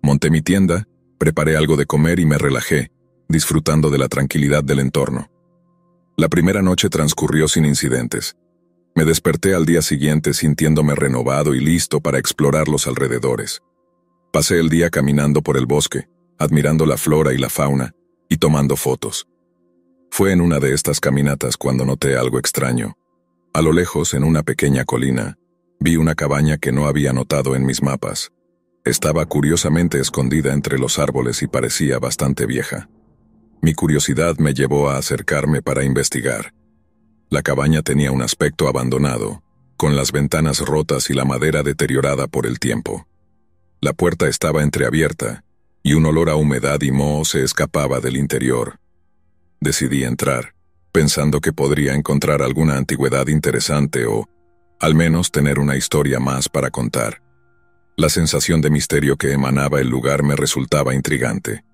Monté mi tienda, preparé algo de comer y me relajé, disfrutando de la tranquilidad del entorno. La primera noche transcurrió sin incidentes. Me desperté al día siguiente sintiéndome renovado y listo para explorar los alrededores. Pasé el día caminando por el bosque, admirando la flora y la fauna, y tomando fotos. Fue en una de estas caminatas cuando noté algo extraño. A lo lejos, en una pequeña colina, vi una cabaña que no había notado en mis mapas. Estaba curiosamente escondida entre los árboles y parecía bastante vieja. Mi curiosidad me llevó a acercarme para investigar. La cabaña tenía un aspecto abandonado, con las ventanas rotas y la madera deteriorada por el tiempo. La puerta estaba entreabierta, y un olor a humedad y moho se escapaba del interior. Decidí entrar, pensando que podría encontrar alguna antigüedad interesante o, al menos, tener una historia más para contar. La sensación de misterio que emanaba el lugar me resultaba intrigante.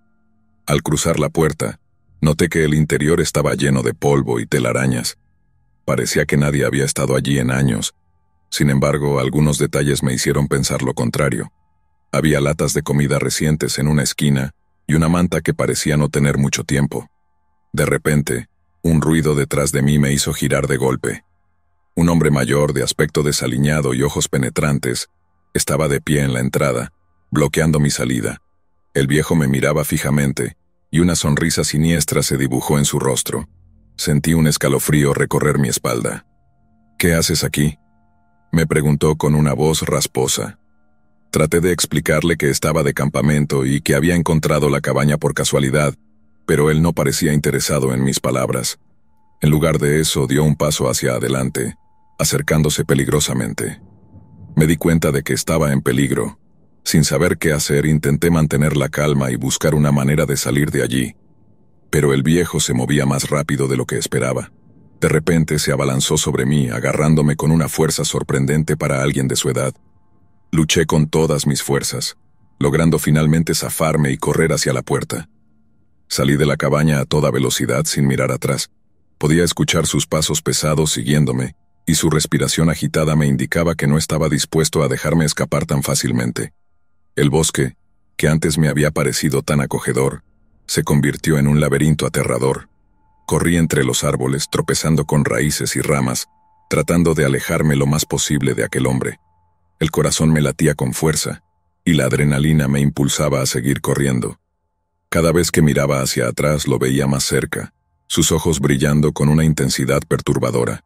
Al cruzar la puerta, noté que el interior estaba lleno de polvo y telarañas. Parecía que nadie había estado allí en años. Sin embargo, algunos detalles me hicieron pensar lo contrario. Había latas de comida recientes en una esquina y una manta que parecía no tener mucho tiempo. De repente, un ruido detrás de mí me hizo girar de golpe. Un hombre mayor, de aspecto desaliñado y ojos penetrantes, estaba de pie en la entrada, bloqueando mi salida. El viejo me miraba fijamente, y una sonrisa siniestra se dibujó en su rostro. Sentí un escalofrío recorrer mi espalda. «¿Qué haces aquí?», me preguntó con una voz rasposa. Traté de explicarle que estaba de campamento y que había encontrado la cabaña por casualidad, pero él no parecía interesado en mis palabras. En lugar de eso, dio un paso hacia adelante, acercándose peligrosamente. Me di cuenta de que estaba en peligro. Sin saber qué hacer, intenté mantener la calma y buscar una manera de salir de allí. Pero el viejo se movía más rápido de lo que esperaba. De repente se abalanzó sobre mí, agarrándome con una fuerza sorprendente para alguien de su edad. Luché con todas mis fuerzas, logrando finalmente zafarme y correr hacia la puerta. Salí de la cabaña a toda velocidad sin mirar atrás. Podía escuchar sus pasos pesados siguiéndome, y su respiración agitada me indicaba que no estaba dispuesto a dejarme escapar tan fácilmente. El bosque, que antes me había parecido tan acogedor, se convirtió en un laberinto aterrador. Corrí entre los árboles, tropezando con raíces y ramas, tratando de alejarme lo más posible de aquel hombre. El corazón me latía con fuerza, y la adrenalina me impulsaba a seguir corriendo. Cada vez que miraba hacia atrás lo veía más cerca, sus ojos brillando con una intensidad perturbadora.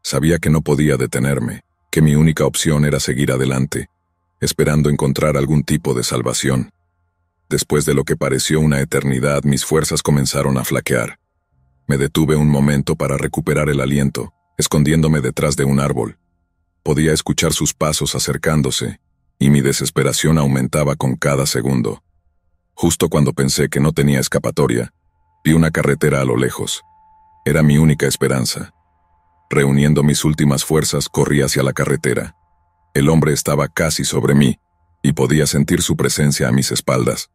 Sabía que no podía detenerme, que mi única opción era seguir adelante, esperando encontrar algún tipo de salvación. Después de lo que pareció una eternidad, mis fuerzas comenzaron a flaquear. Me detuve un momento para recuperar el aliento, escondiéndome detrás de un árbol. Podía escuchar sus pasos acercándose, y mi desesperación aumentaba con cada segundo. Justo cuando pensé que no tenía escapatoria, vi una carretera a lo lejos. Era mi única esperanza. Reuniendo mis últimas fuerzas, corrí hacia la carretera. El hombre estaba casi sobre mí, y podía sentir su presencia a mis espaldas.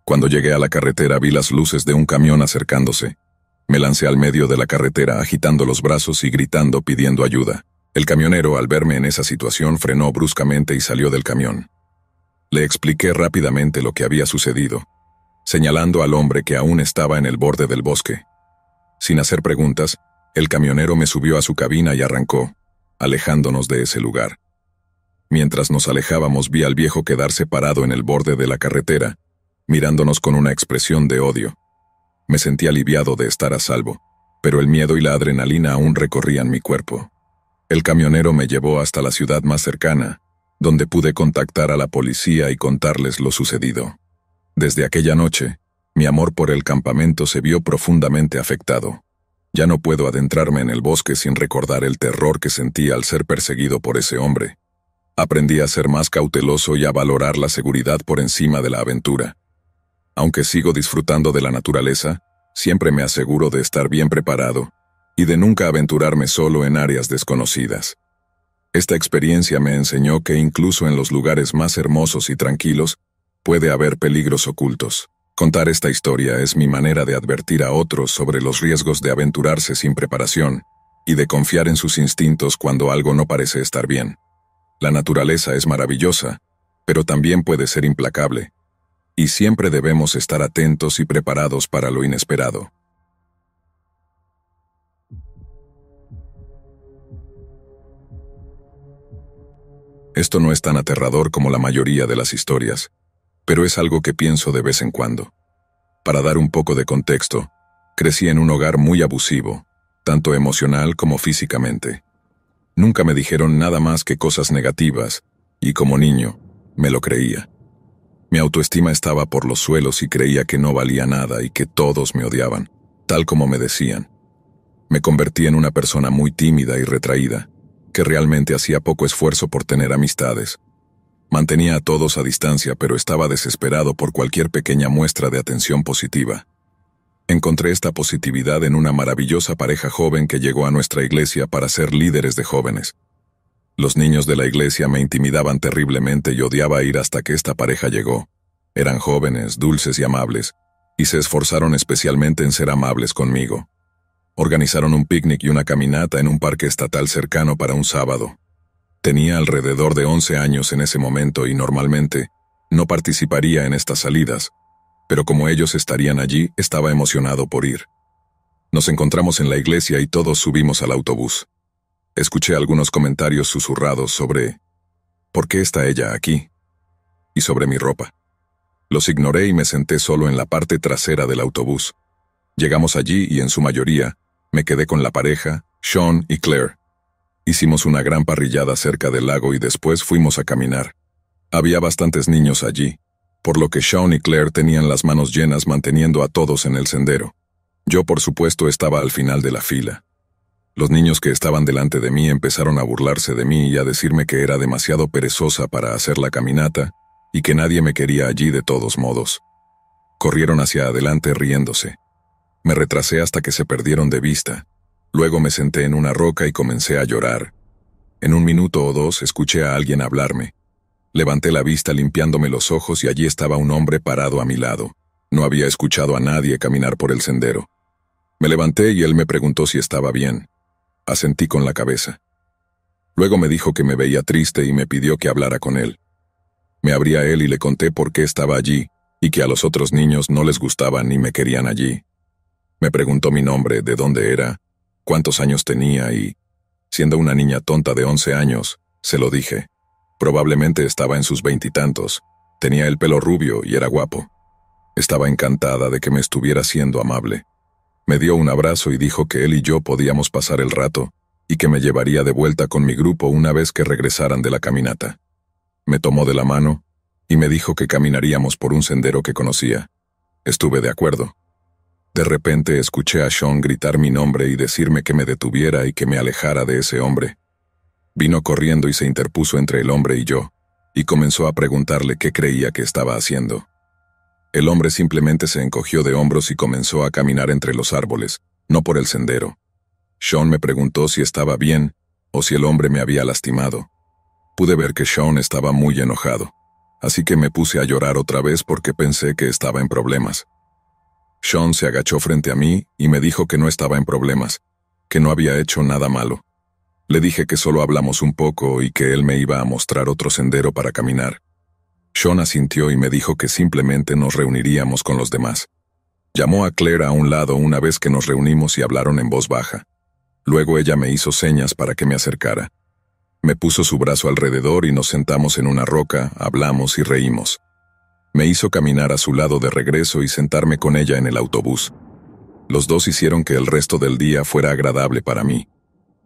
Cuando llegué a la carretera vi las luces de un camión acercándose. Me lancé al medio de la carretera agitando los brazos y gritando pidiendo ayuda. El camionero, al verme en esa situación, frenó bruscamente y salió del camión. Le expliqué rápidamente lo que había sucedido, señalando al hombre que aún estaba en el borde del bosque. Sin hacer preguntas, el camionero me subió a su cabina y arrancó, alejándonos de ese lugar. Mientras nos alejábamos vi al viejo quedarse parado en el borde de la carretera, mirándonos con una expresión de odio. Me sentí aliviado de estar a salvo, pero el miedo y la adrenalina aún recorrían mi cuerpo. El camionero me llevó hasta la ciudad más cercana, donde pude contactar a la policía y contarles lo sucedido. Desde aquella noche, mi amor por el campamento se vio profundamente afectado. Ya no puedo adentrarme en el bosque sin recordar el terror que sentí al ser perseguido por ese hombre. Aprendí a ser más cauteloso y a valorar la seguridad por encima de la aventura. Aunque sigo disfrutando de la naturaleza, siempre me aseguro de estar bien preparado y de nunca aventurarme solo en áreas desconocidas. Esta experiencia me enseñó que incluso en los lugares más hermosos y tranquilos, puede haber peligros ocultos. Contar esta historia es mi manera de advertir a otros sobre los riesgos de aventurarse sin preparación y de confiar en sus instintos cuando algo no parece estar bien. La naturaleza es maravillosa, pero también puede ser implacable, y siempre debemos estar atentos y preparados para lo inesperado. Esto no es tan aterrador como la mayoría de las historias, pero es algo que pienso de vez en cuando. Para dar un poco de contexto, crecí en un hogar muy abusivo, tanto emocional como físicamente. Nunca me dijeron nada más que cosas negativas, y como niño, me lo creía. Mi autoestima estaba por los suelos y creía que no valía nada y que todos me odiaban, tal como me decían. Me convertí en una persona muy tímida y retraída, que realmente hacía poco esfuerzo por tener amistades. Mantenía a todos a distancia, pero estaba desesperado por cualquier pequeña muestra de atención positiva. Encontré esta positividad en una maravillosa pareja joven que llegó a nuestra iglesia para ser líderes de jóvenes. Los niños de la iglesia me intimidaban terriblemente y odiaba ir hasta que esta pareja llegó. Eran jóvenes, dulces y amables, y se esforzaron especialmente en ser amables conmigo. Organizaron un picnic y una caminata en un parque estatal cercano para un sábado. Tenía alrededor de 11 años en ese momento y normalmente no participaría en estas salidas, pero como ellos estarían allí, estaba emocionado por ir. Nos encontramos en la iglesia y todos subimos al autobús. Escuché algunos comentarios susurrados sobre ¿por qué está ella aquí? Y sobre mi ropa. Los ignoré y me senté solo en la parte trasera del autobús. Llegamos allí y en su mayoría me quedé con la pareja, Sean y Claire. Hicimos una gran parrillada cerca del lago y después fuimos a caminar. Había bastantes niños allí, por lo que Sean y Claire tenían las manos llenas manteniendo a todos en el sendero. Yo, por supuesto, estaba al final de la fila. Los niños que estaban delante de mí empezaron a burlarse de mí y a decirme que era demasiado perezosa para hacer la caminata y que nadie me quería allí de todos modos. Corrieron hacia adelante riéndose. Me retrasé hasta que se perdieron de vista. Luego me senté en una roca y comencé a llorar. En 1 minuto o 2 escuché a alguien hablarme. Levanté la vista limpiándome los ojos y allí estaba un hombre parado a mi lado. No había escuchado a nadie caminar por el sendero. Me levanté y él me preguntó si estaba bien. Asentí con la cabeza. Luego me dijo que me veía triste y me pidió que hablara con él. Me abrí a él y le conté por qué estaba allí, y que a los otros niños no les gustaba ni me querían allí. Me preguntó mi nombre, de dónde era, cuántos años tenía y, siendo una niña tonta de 11 años, se lo dije. Probablemente estaba en sus 20 y tantos, tenía el pelo rubio y era guapo. Estaba encantada de que me estuviera siendo amable. Me dio un abrazo y dijo que él y yo podíamos pasar el rato y que me llevaría de vuelta con mi grupo una vez que regresaran de la caminata. Me tomó de la mano y me dijo que caminaríamos por un sendero que conocía. Estuve de acuerdo. De repente escuché a Sean gritar mi nombre y decirme que me detuviera y que me alejara de ese hombre. Vino corriendo y se interpuso entre el hombre y yo, y comenzó a preguntarle qué creía que estaba haciendo. El hombre simplemente se encogió de hombros y comenzó a caminar entre los árboles, no por el sendero. Sean me preguntó si estaba bien o si el hombre me había lastimado. Pude ver que Sean estaba muy enojado, así que me puse a llorar otra vez porque pensé que estaba en problemas. Sean se agachó frente a mí y me dijo que no estaba en problemas, que no había hecho nada malo. Le dije que solo hablamos un poco y que él me iba a mostrar otro sendero para caminar. Sean asintió y me dijo que simplemente nos reuniríamos con los demás. Llamó a Claire a un lado una vez que nos reunimos y hablaron en voz baja. Luego ella me hizo señas para que me acercara. Me puso su brazo alrededor y nos sentamos en una roca, hablamos y reímos. Me hizo caminar a su lado de regreso y sentarme con ella en el autobús. Los dos hicieron que el resto del día fuera agradable para mí.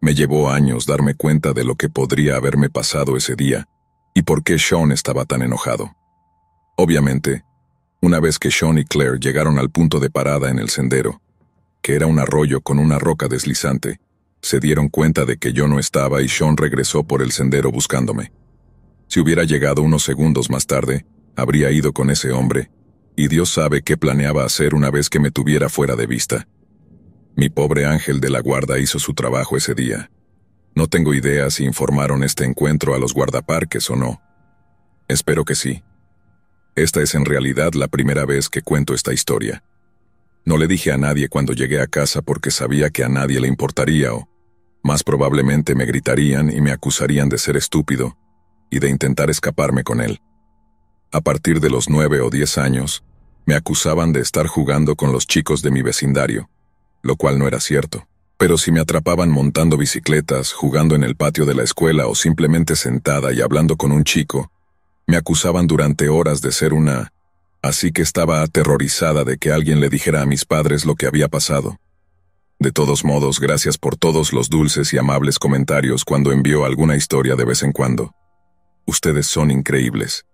Me llevó años darme cuenta de lo que podría haberme pasado ese día, ¿Y por qué Sean estaba tan enojado? Obviamente, una vez que Sean y Claire llegaron al punto de parada en el sendero, que era un arroyo con una roca deslizante, se dieron cuenta de que yo no estaba y Sean regresó por el sendero buscándome. Si hubiera llegado unos segundos más tarde, habría ido con ese hombre, y Dios sabe qué planeaba hacer una vez que me tuviera fuera de vista. Mi pobre ángel de la guarda hizo su trabajo ese día. No tengo idea si informaron este encuentro a los guardaparques o no. Espero que sí. Esta es en realidad la primera vez que cuento esta historia. No le dije a nadie cuando llegué a casa porque sabía que a nadie le importaría o, más probablemente, me gritarían y me acusarían de ser estúpido y de intentar escaparme con él. A partir de los 9 o 10 años, me acusaban de estar jugando con los chicos de mi vecindario, lo cual no era cierto. Pero si me atrapaban montando bicicletas, jugando en el patio de la escuela o simplemente sentada y hablando con un chico, me acusaban durante horas de ser una... Así que estaba aterrorizada de que alguien le dijera a mis padres lo que había pasado. De todos modos, gracias por todos los dulces y amables comentarios cuando envió alguna historia de vez en cuando. Ustedes son increíbles.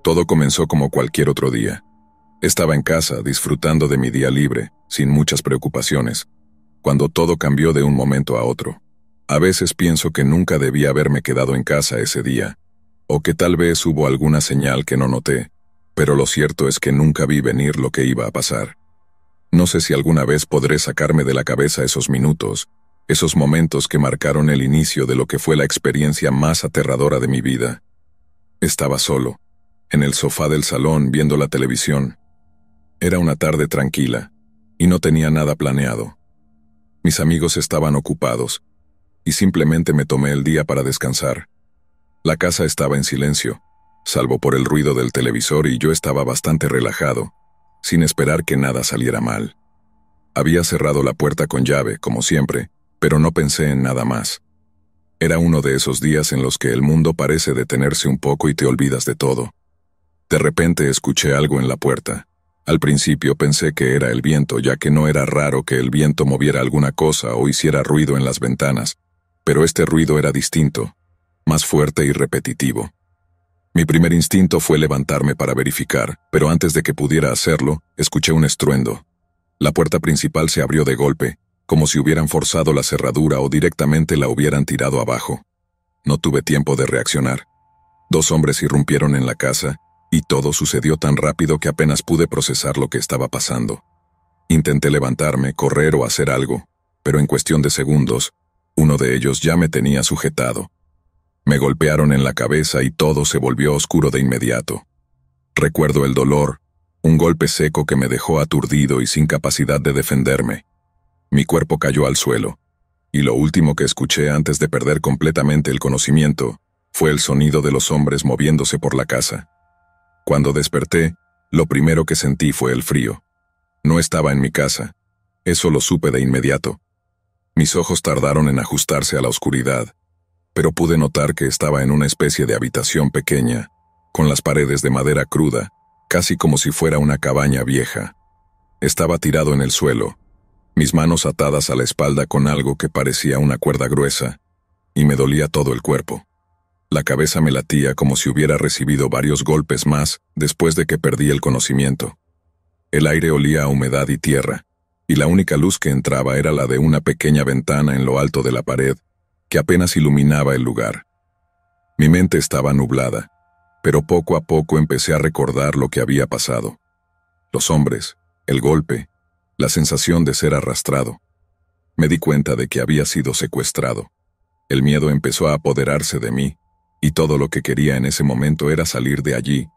Todo comenzó como cualquier otro día. Estaba en casa, disfrutando de mi día libre, sin muchas preocupaciones, cuando todo cambió de un momento a otro. A veces pienso que nunca debía haberme quedado en casa ese día, o que tal vez hubo alguna señal que no noté, pero lo cierto es que nunca vi venir lo que iba a pasar. No sé si alguna vez podré sacarme de la cabeza esos minutos, esos momentos que marcaron el inicio de lo que fue la experiencia más aterradora de mi vida. Estaba solo, en el sofá del salón viendo la televisión. Era una tarde tranquila, y no tenía nada planeado. Mis amigos estaban ocupados, y simplemente me tomé el día para descansar. La casa estaba en silencio, salvo por el ruido del televisor, y yo estaba bastante relajado, sin esperar que nada saliera mal. Había cerrado la puerta con llave, como siempre, pero no pensé en nada más. Era uno de esos días en los que el mundo parece detenerse un poco y te olvidas de todo. De repente escuché algo en la puerta. Al principio pensé que era el viento, ya que no era raro que el viento moviera alguna cosa o hiciera ruido en las ventanas, pero este ruido era distinto, más fuerte y repetitivo. Mi primer instinto fue levantarme para verificar, pero antes de que pudiera hacerlo, escuché un estruendo. La puerta principal se abrió de golpe, como si hubieran forzado la cerradura o directamente la hubieran tirado abajo. No tuve tiempo de reaccionar. 2 hombres irrumpieron en la casa, y todo sucedió tan rápido que apenas pude procesar lo que estaba pasando. Intenté levantarme, correr o hacer algo, pero en cuestión de segundos, uno de ellos ya me tenía sujetado. Me golpearon en la cabeza y todo se volvió oscuro de inmediato. Recuerdo el dolor, un golpe seco que me dejó aturdido y sin capacidad de defenderme. Mi cuerpo cayó al suelo, y lo último que escuché antes de perder completamente el conocimiento fue el sonido de los hombres moviéndose por la casa. Cuando desperté, lo primero que sentí fue el frío. No estaba en mi casa. Eso lo supe de inmediato. Mis ojos tardaron en ajustarse a la oscuridad, pero pude notar que estaba en una especie de habitación pequeña, con las paredes de madera cruda, casi como si fuera una cabaña vieja. Estaba tirado en el suelo, mis manos atadas a la espalda con algo que parecía una cuerda gruesa, y me dolía todo el cuerpo. La cabeza me latía como si hubiera recibido varios golpes más después de que perdí el conocimiento. El aire olía a humedad y tierra, y la única luz que entraba era la de una pequeña ventana en lo alto de la pared, que apenas iluminaba el lugar. Mi mente estaba nublada, pero poco a poco empecé a recordar lo que había pasado. Los hombres, el golpe, la sensación de ser arrastrado. Me di cuenta de que había sido secuestrado. El miedo empezó a apoderarse de mí, y todo lo que quería en ese momento era salir de allí,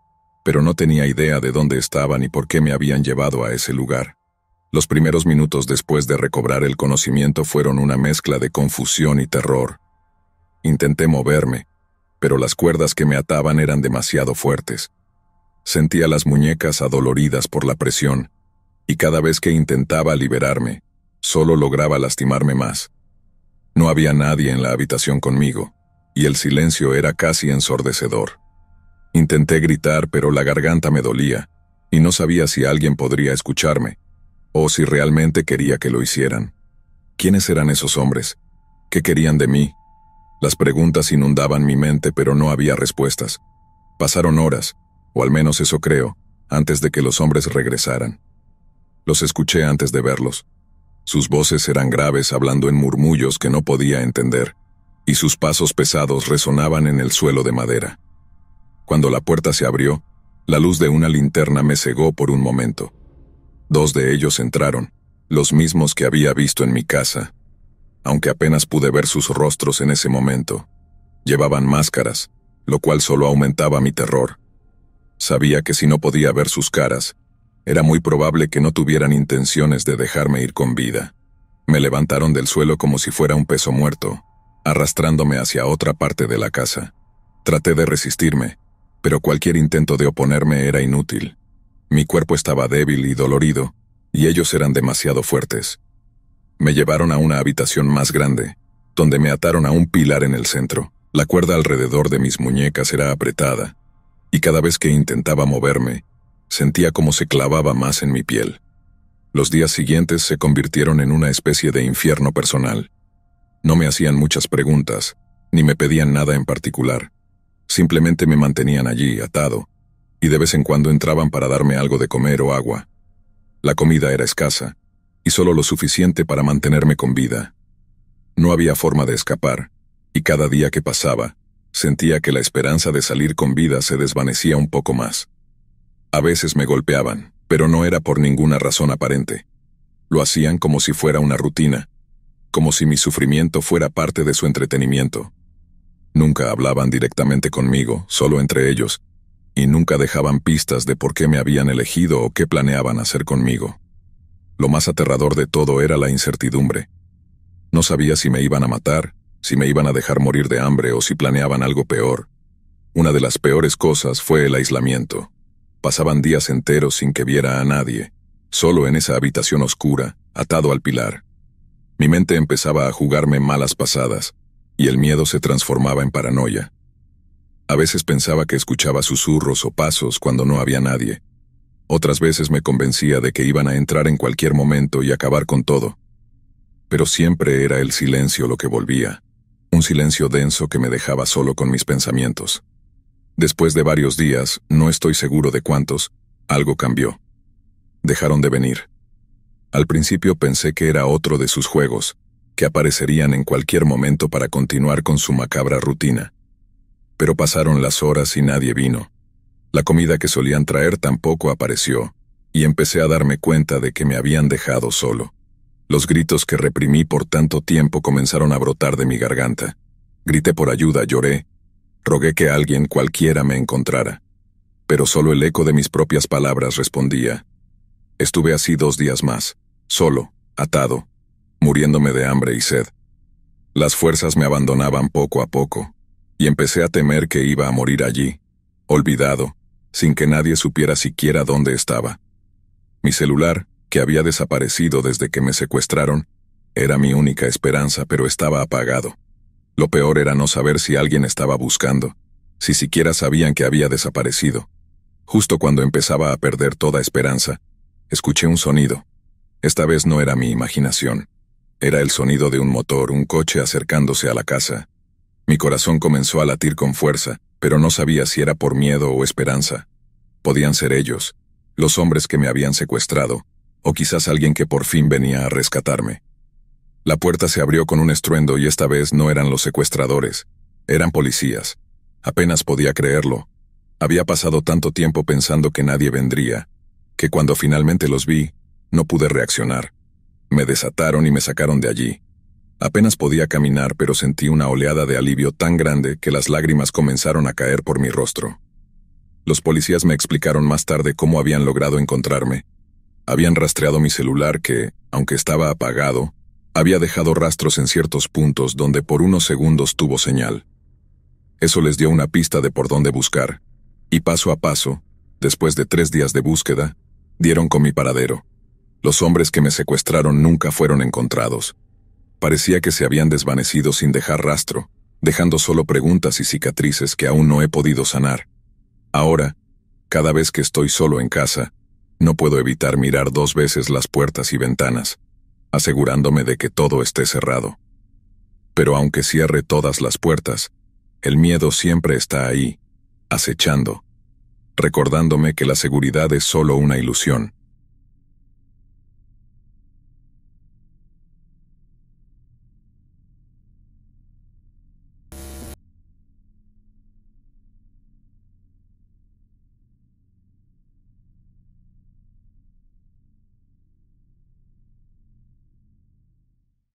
pero no tenía idea de dónde estaba ni por qué me habían llevado a ese lugar. Los primeros minutos después de recobrar el conocimiento fueron una mezcla de confusión y terror. Intenté moverme, pero las cuerdas que me ataban eran demasiado fuertes. Sentía las muñecas adoloridas por la presión, y cada vez que intentaba liberarme, solo lograba lastimarme más. No había nadie en la habitación conmigo, y el silencio era casi ensordecedor. Intenté gritar, pero la garganta me dolía, y no sabía si alguien podría escucharme. o si realmente quería que lo hicieran. ¿Quiénes eran esos hombres? ¿Qué querían de mí? Las preguntas inundaban mi mente, pero no había respuestas. Pasaron horas, o al menos eso creo, antes de que los hombres regresaran. Los escuché antes de verlos. Sus voces eran graves, hablando en murmullos que no podía entender, y sus pasos pesados resonaban en el suelo de madera. Cuando la puerta se abrió, la luz de una linterna me cegó por un momento. 2 de ellos entraron, los mismos que había visto en mi casa. Aunque apenas pude ver sus rostros en ese momento. Llevaban máscaras, lo cual solo aumentaba mi terror. Sabía que si no podía ver sus caras, era muy probable que no tuvieran intenciones de dejarme ir con vida. Me levantaron del suelo como si fuera un peso muerto, arrastrándome hacia otra parte de la casa. Traté de resistirme, pero cualquier intento de oponerme era inútil. Mi cuerpo estaba débil y dolorido, y ellos eran demasiado fuertes. Me llevaron a una habitación más grande, donde me ataron a un pilar en el centro. La cuerda alrededor de mis muñecas era apretada, y cada vez que intentaba moverme, sentía como se clavaba más en mi piel. Los días siguientes se convirtieron en una especie de infierno personal. No me hacían muchas preguntas, ni me pedían nada en particular. Simplemente me mantenían allí, atado, y de vez en cuando entraban para darme algo de comer o agua. La comida era escasa, y solo lo suficiente para mantenerme con vida. No había forma de escapar, y cada día que pasaba, sentía que la esperanza de salir con vida se desvanecía un poco más. A veces me golpeaban, pero no era por ninguna razón aparente. Lo hacían como si fuera una rutina, como si mi sufrimiento fuera parte de su entretenimiento. Nunca hablaban directamente conmigo, solo entre ellos, y nunca dejaban pistas de por qué me habían elegido o qué planeaban hacer conmigo. Lo más aterrador de todo era la incertidumbre. No sabía si me iban a matar, si me iban a dejar morir de hambre o si planeaban algo peor. Una de las peores cosas fue el aislamiento. Pasaban días enteros sin que viera a nadie, solo en esa habitación oscura, atado al pilar. Mi mente empezaba a jugarme malas pasadas, y el miedo se transformaba en paranoia. A veces pensaba que escuchaba susurros o pasos cuando no había nadie. Otras veces me convencía de que iban a entrar en cualquier momento y acabar con todo. Pero siempre era el silencio lo que volvía, un silencio denso que me dejaba solo con mis pensamientos. Después de varios días, no estoy seguro de cuántos, algo cambió. Dejaron de venir. Al principio pensé que era otro de sus juegos, que aparecerían en cualquier momento para continuar con su macabra rutina. Pero pasaron las horas y nadie vino. La comida que solían traer tampoco apareció, y empecé a darme cuenta de que me habían dejado solo. Los gritos que reprimí por tanto tiempo comenzaron a brotar de mi garganta. Grité por ayuda, lloré. Rogué que alguien cualquiera me encontrara. Pero solo el eco de mis propias palabras respondía. Estuve así 2 días más, solo, atado, muriéndome de hambre y sed. Las fuerzas me abandonaban poco a poco, y empecé a temer que iba a morir allí, olvidado, sin que nadie supiera siquiera dónde estaba. Mi celular, que había desaparecido desde que me secuestraron, era mi única esperanza, pero estaba apagado. Lo peor era no saber si alguien estaba buscando, si siquiera sabían que había desaparecido. Justo cuando empezaba a perder toda esperanza, escuché un sonido. Esta vez no era mi imaginación. Era el sonido de un motor, un coche acercándose a la casa. Mi corazón comenzó a latir con fuerza, pero no sabía si era por miedo o esperanza. Podían ser ellos, los hombres que me habían secuestrado, o quizás alguien que por fin venía a rescatarme. La puerta se abrió con un estruendo y esta vez no eran los secuestradores, eran policías. Apenas podía creerlo. Había pasado tanto tiempo pensando que nadie vendría, que cuando finalmente los vi, no pude reaccionar. Me desataron y me sacaron de allí. Apenas podía caminar, pero sentí una oleada de alivio tan grande que las lágrimas comenzaron a caer por mi rostro. Los policías me explicaron más tarde cómo habían logrado encontrarme. Habían rastreado mi celular que, aunque estaba apagado, había dejado rastros en ciertos puntos donde por unos segundos tuvo señal. Eso les dio una pista de por dónde buscar, y paso a paso, después de 3 días de búsqueda, dieron con mi paradero. Los hombres que me secuestraron nunca fueron encontrados. Parecía que se habían desvanecido sin dejar rastro, dejando solo preguntas y cicatrices que aún no he podido sanar. Ahora, cada vez que estoy solo en casa, No puedo evitar mirar 2 veces las puertas y ventanas, asegurándome de que todo esté cerrado. Pero aunque cierre todas las puertas, el miedo siempre está ahí, acechando, recordándome que la seguridad es solo una ilusión,